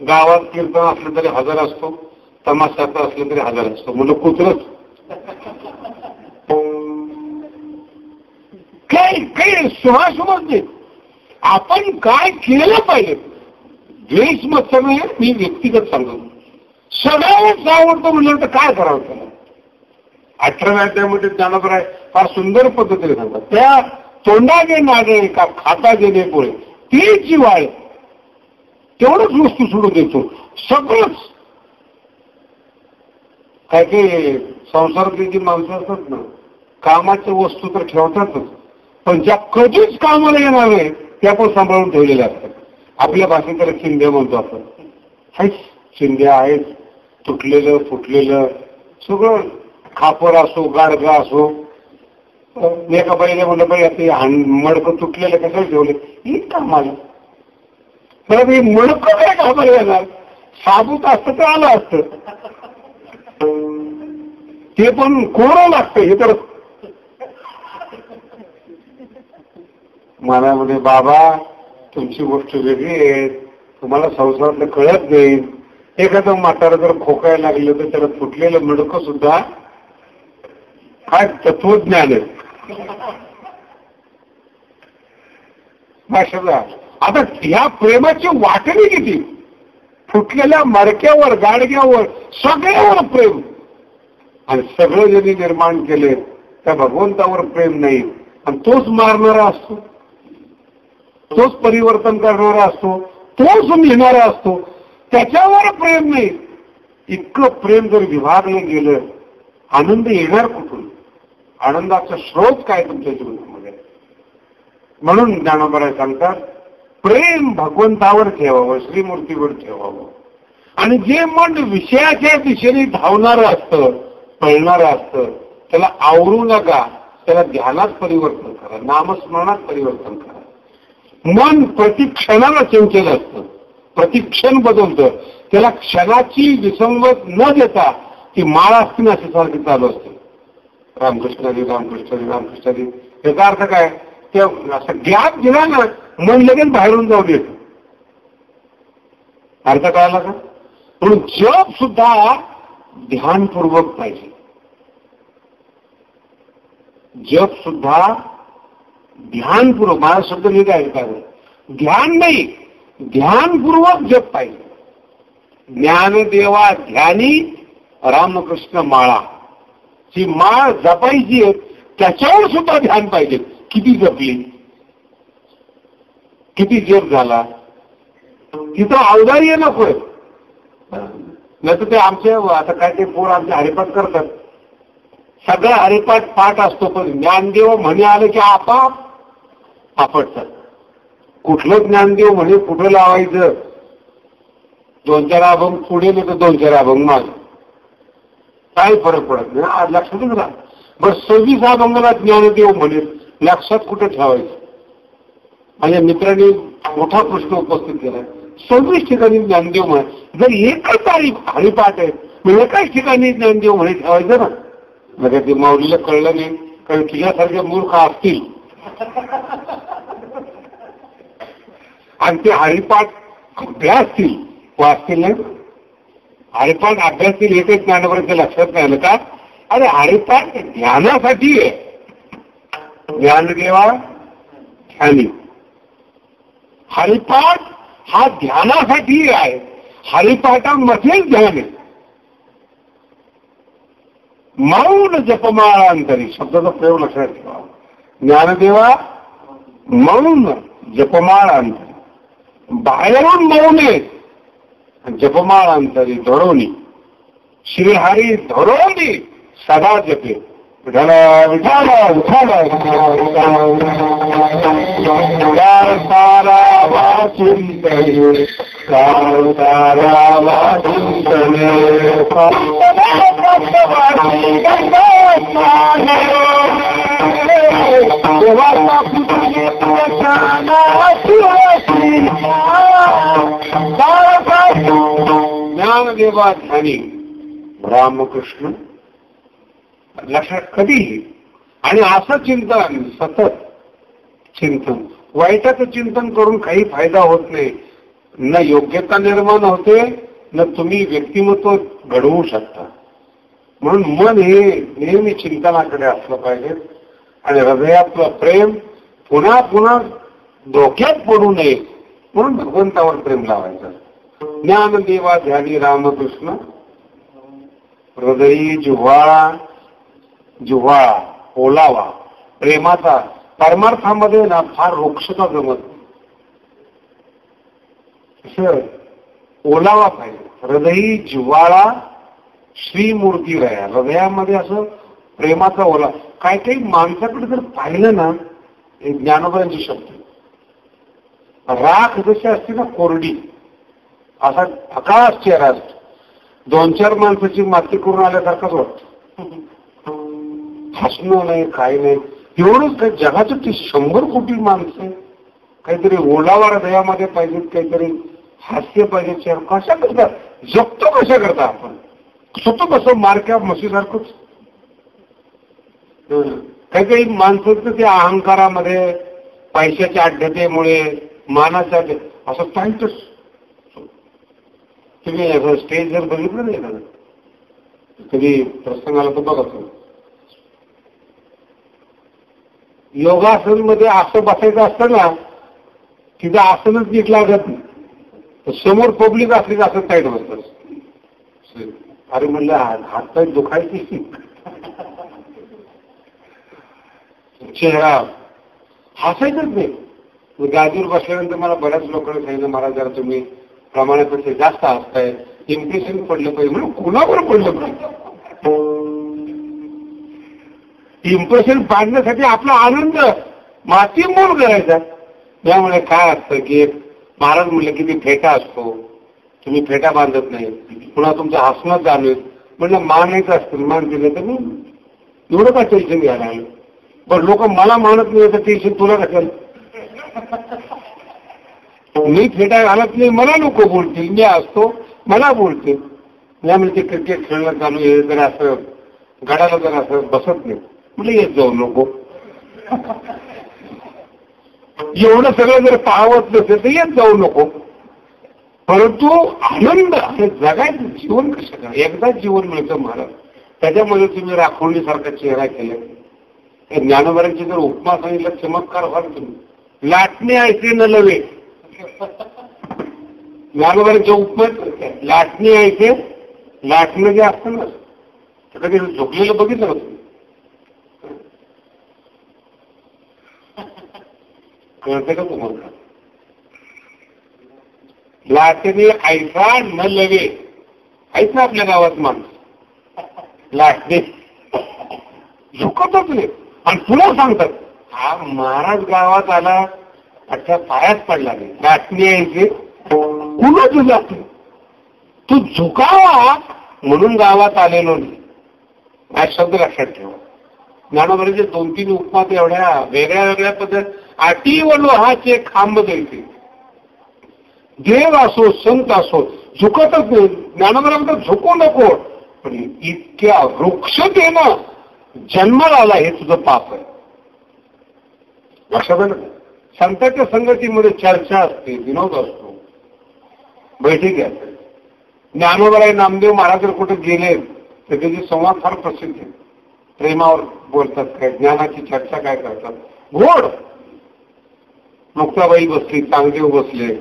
गावात कीर्तन असलं तरी हजर असतो, तमाशाचं असलं तरी हजर असतो. म्हणून कुत्रच काही सुहासुमत नाही. आपण काय केलं पाहिजे द्वेष मत नाही. मी व्यक्तिगत सांगतो सगळ्याच आवडतं म्हणलं तर काय करावं त्याला. 18व्या अध्यायामध्ये ज्ञानोबा फार सुंदर पद्धतीने सांगतात. त्या तोंडाचे नागे का खाता गेले पोळे ते जिवाळे तेवढंच वस्तू सोडून देतो सगळंच. काय काही संसारातली जी माणसं असतात ना कामाच्या वस्तू तर ठेवतातच पण ज्या कधीच कामाला येणार नाही त्या पण सांभाळून ठेवलेल्या असतात. आपल्या भाषेत त्याला चिंध्या म्हणतो आपण. आहेच चिंध्या आहेत, तुटलेलं फुटलेलं सगळं, खापर असो गाडगा असो. एका बाईला म्हणलं बाई ते मडकं तुटलेलं कशाला ठेवले ही कामाला. तर मी मडकं काय कामाला येणार, साबूत असतं तर आलं असतं. ते पण कोरं लागतं हे तर मनामध्ये. बाबा तुमची गोष्ट वेगळी आहे, तुम्हाला संसारातलं कळत नाही. एखादं म्हातारं जर खोकायला लागलं तर त्याला फुटलेलं मडकं सुद्धा काय तत्वज्ञान आहे भाषेचा. आता ह्या प्रेमाची वाटणी किती, फुटलेल्या मडक्यावर गाडग्यावर सगळ्यावर प्रेम. आणि सगळं ज्यांनी निर्माण केले त्या भगवंतावर प्रेम नाही आणि तोच मारणारा असतो, तोच परिवर्तन करणारा असतो, तोच लिहिणारा असतो, त्याच्यावर प्रेम नाही. इतकं प्रेम जर विभागलं गेलं आनंद येणार कुठून, आनंदाचा स्रोत काय तुमच्या जीवनामध्ये. म्हणून ज्ञानोबा सांगतात प्रेम भगवंतावर ठेवावं, श्रीमूर्तीवर ठेवावं. आणि जे मन विषयाच्या दिशेने धावणारं असतं, पळणारं असतं त्याला आवरू नका, त्याला ध्यानात परिवर्तन करा, नामस्मरणात परिवर्तन करा. मन प्रतिक्षणाला चंचल असतं, प्रतिक्षण बदलतं. त्याला क्षणाची विसंगत न देता ती माळ असते ना अशी सारखी चालू असते. रामकृष्णारी रामकृष्णारी रामकृष्णारी. याचा अर्थ काय, ते असं गॅप दिला ना मन लगेच बाहेरून जाऊ देत. अर्थ कळाला का. म्हणून जप सुद्धा ध्यानपूर्वक पाहिजे. जप सुद्धा ध्यानपूर्वक. माझा शब्द लिहित आहे का, ध्यान नाही ध्यानपूर्वक जप पाहिजे. ज्ञानदेवा ध्यानी रामकृष्ण माळा. जी माळ जपायची आहे त्याच्यावर सुद्धा ध्यान पाहिजे. किती जपली, किती जप झाला, तिथं अवधार्य नकोय. नाही तर ते आमचे आता काय ते पोर आमचे हरिपाठ करतात, सगळं हरिपाठ पाठ असतो पण ज्ञानदेव म्हणे आलं की आपाप आपटतात. कुठलं ज्ञानदेव म्हणे कुठं लावायचं, 2-4 अभंग पुढे नाही तर 2-4 अभंग मागे, काही फरक पडत नाही. आज लक्षातच राहा. बरं 26 अभंगाला ज्ञानदेव म्हणे, लक्षात कुठे ठेवायचं. माझ्या मित्रांनी मोठा प्रश्न उपस्थित केला. 26 ठिकाणी ज्ञानदेव म्हणे, जर एकच हरिपाठ आहे मग एकाच ठिकाणी ज्ञानदेव म्हणे ठेवायचं ना. म्हणजे ते माऊलीला कळलं नाही, कारण तुझ्यासारखे मूर्ख असतील आणि ते हरिपाठ अभ्यासतील वाचतील नाही. हरिपाठ अभ्यासतील एकच ज्ञानपर्यंत लक्षात नाही आलं का? अरे हरिपाठ ध्यानासाठी आहे. ज्ञानदेवा ध्यानी. हरिपाठ हा ध्यानासाठी आहे. हरिपाठामध्येच ध्यान आहे. मौन जपमाळांतरी शब्दाचा प्रयोग लक्षात ठेवा. ज्ञानदेवा मौन जपमाळांतरी. बाहेरून मौन आहे, जपमाळांतरी धरोनी. श्रीहरी धरोनी सदा जपे. विठाल विठाल विठाल सारा वाचिंतने सारा वाचिंतने ज्ञानदेवा ध्यानी रामकृष्ण लक्षात कधीही. आणि असं चिंतन, सतत चिंतन, वाईटाचं चिंतन करून काही फायदा होत नाही. न योग्यता निर्माण होते, न तुम्ही व्यक्तिमत्व घडवू शकता. म्हणून मन हे नेहमी चिंतनाकडे असलं पाहिजे आणि हृदयातलं प्रेम पुन्हा पुन्हा धोक्यात पडू नये म्हणून भगवंतावर प्रेम लावायचं. ज्ञानदेवा ध्यानी रामकृष्ण हृदयी जिव्हाळा जिव्हाळा ओलावा प्रेमाचा. परमार्थामध्ये ना फार वृक्षता जमत ओलावा पाहिजे. हृदयी जिव्हाळा श्रीमूर्ती राया. हृदयामध्ये असं प्रेमाचा ओला. काही काही माणसाकडे जर पाहिलं ना, एक ज्ञानोबांची शब्द, राख जशी असते ना कोरडी, असा फकास चेहरा असतो. 2-4 माणसाची माती करून आल्यासारखाच वाटतं. हसणं नाही, काही नाही. एवढंच काय जगाचं ते 100 कोटी माणसं, काहीतरी ओलावा हृदयामध्ये पाहिजे, काहीतरी हास्य पाहिजे. चेहरा कशा करता जगतो, कशा करता आपण स्वतः कसं मारक्या म्हशीसारखंच. काही काही माणसाचं ते अहंकारामध्ये, पैशाच्या अड्डतेमुळे, मानाच्या असं पाहिजेच. तुम्ही स्टेजवर बघितलं नाही का? कधी प्रसंगाला तर बघा. योगासन मध्ये असं बसायचं असतं ना, तिथं आसनच नीट लागत नाही. समोर पब्लिक असली असं टाईट बसतात. अरे म्हणलं हातपाय दुखायची. चेहरा हसायचंच नाही. गादीवर बसल्यानंतर मला बऱ्याच लोकांनी सांगितलं, महाराज जरा तुम्ही प्रमाणापेक्षा जास्त हसताय, इम्प्रेशन पडलं पाहिजे. म्हणून कुणावर पडलं पाहिजे? इम्प्रेशन पाडण्यासाठी आपला आनंद मातीमोल करायचा. त्यामुळे काय असतं की महाराज म्हणलं की मी फेटा असतो, तुम्ही फेटा बांधत नाही, पुन्हा तुमचं हसणं जाणवेल. म्हणलं मानायचं असतं, मान दिलं तर मी एवढं का टेन्शन घ्यायला आलं. पण लोक मला मानत नाही तर टेन्शन तुला कशाल? मी फेटा घालत नाही, मला लोक बोलतील. मी असतो, मला बोलतील. त्यामुळे ते क्रिकेट खेळणं चालू आहे, जर असं गडाला जर असं बसत नाही, म्हणजे येत जाऊ नको. एवढं सगळं जर पाहत नसेल तर येत जाऊ नको. परंतु आनंद हे जगायचं जीवन कसं करा. एकदाच जीवन मिळतं महाराज. त्याच्यामध्ये तुम्ही राखोळीसारखा चेहरा केला. ज्ञानोबांची जर उपमा सांगितलं, चमत्कार व्हाल तुम्ही. लाटणे ऐसे न लवे. ज्ञानोबांच्या उपमात लाटणे ऐसे, लाटणं जे असतं ना, तर कधी झोपलेलं बघितलं होतं? कळते का तुम्हाला? लाटणे ऐसा न लवे. ऐक ना आपल्या गावात माणूस लाटणे झुकतच नाही. आणि पुन्हा सांगतात, हा महाराज गावात आला, अच्छा पायात पडला नाही. लाटणे ऐसे पुन्हा तुझा तू झुकावा म्हणून गावात आलेलो नाही. हा शब्द लक्षात ठेवा. ज्ञानोबांचे 2-3 उपमा एवढ्या वेगळ्या वेगळ्या पद्धत. आटी व लोहाचे खांब द्यायचे. देव असो, संत असो, झुकतच नाही. ज्ञानोबांना झुकू नको. पण इतक्या वृक्षतेनं जन्माला आला हे तुझं पाप आहे. लक्षात आलं. संतांच्या संगतीमध्ये चर्चा असते, विनोद असतो, बैठकी असते. ज्ञानोबराय नामदेव महाराज जर कुठे गेले तर त्याचे संवाद फार प्रसिद्ध आहे. प्रेमावर बोलतात, काय ज्ञानाची चर्चा काय करतात, गोड. मुक्ताबाई बसली, चांगदेव बसले,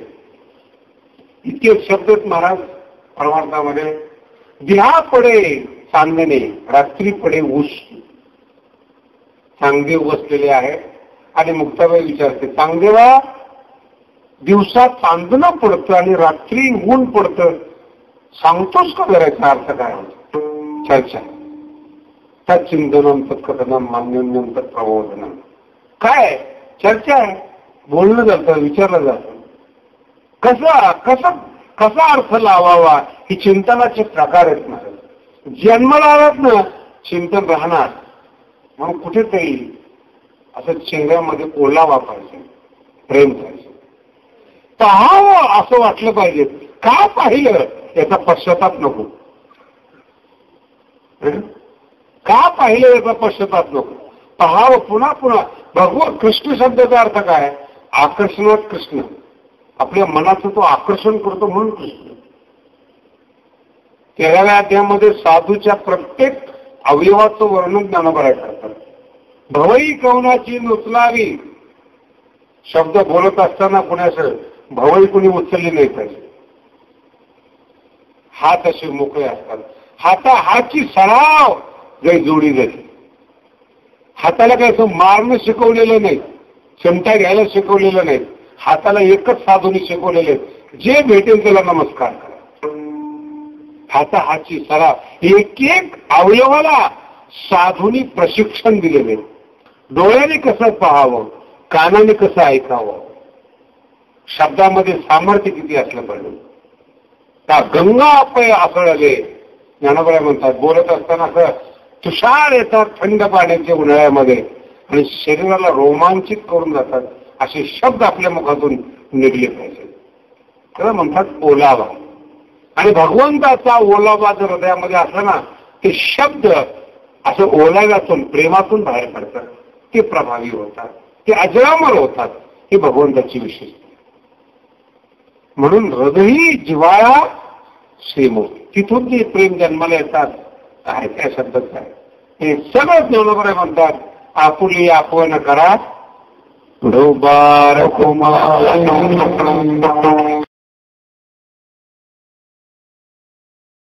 इतके शब्द महाराज परमार्थामध्ये. दिहा पडे चांदणे, रात्री पडे ऊस. चांगदेव बसलेले आहे आणि मुक्ताबाई विचारते, चांगदेवा दिवसा चांदणं पडतं आणि रात्री ऊन पडतं, सांगतोस का करायचा अर्थ काय? चर्चा. तत्चिंतनम तत्कथनम मान्यम तत्प्रबोधनम. काय चर्चा आहे, बोलणं जातं, विचारलं जातं. कसा कसा कसा अर्थ लावावा ही चिंतनाचे प्रकार आहेत ना. जन्माला आलात ना, चिंतन राहणार. म्हणून कुठेतरी असं चेहऱ्यामध्ये ओलावा पाहिजे, प्रेम पाहिजे, पाहावं असं वाटलं पाहिजे. का पाहिलं याचा पश्चाताप नको. का पाहिलं याचा पश्चाताप नको. पाहावं पुन्हा पुन्हा. भगवत कृष्ण शब्दाचा अर्थ काय? आकर्षणात कृष्ण. आपल्या मनाचं तो आकर्षण करतो म्हणून कृष्ण. 13व्या अध्यायामध्ये साधूच्या प्रत्येक अवयवाचं वर्णन ज्ञानोबराय करतात. भवई कवनाची नुचलावी. शब्द बोलत असताना कुणाचं भवई कुणी उचलली नाही पाहिजे. हात असे मोकळे असतात. हातची सराव जरी जोडी जाते. हाताला काय असं मारणं शिकवलेलं नाही, चिमटा घ्यायला शिकवलेलं नाही. हाताला एकच साधूने शिकवलेले, जे भेटेल त्याला नमस्कार करा. हाताची सराव. एक एक अवयवाला साधूनी प्रशिक्षण दिलेले. डोळ्याने कसं पाहावं, कानाने कसं ऐकावं, शब्दामध्ये सामर्थ्य किती असलं पाहिजे. त्या गंगा अपय आसळले ज्ञानोबराय म्हणतात. बोलत असताना असं तुषार येतात थंड पाण्याच्या उन्हाळ्यामध्ये आणि शरीराला रोमांचित करून जातात. असे शब्द आपल्या मुखातून निघले पाहिजे. खरं म्हणतात ओलावा. आणि भगवंताचा ओलावा जर हृदयामध्ये असला ना, ते शब्द असं ओलाव्यातून प्रेमातून बाहेर पडतात. ते प्रभावी होतात, ते अजरामर होतात. ही भगवंताची विशेषता. म्हणून हृदयी जिव्हाळा श्रीमूर्ती. तिथून ते प्रेम जन्माला येतात. काय त्या शब्दाचं आहे हे सगळं ज्ञानोबराय म्हणतात. आपुली आपण करा डोबार कुमार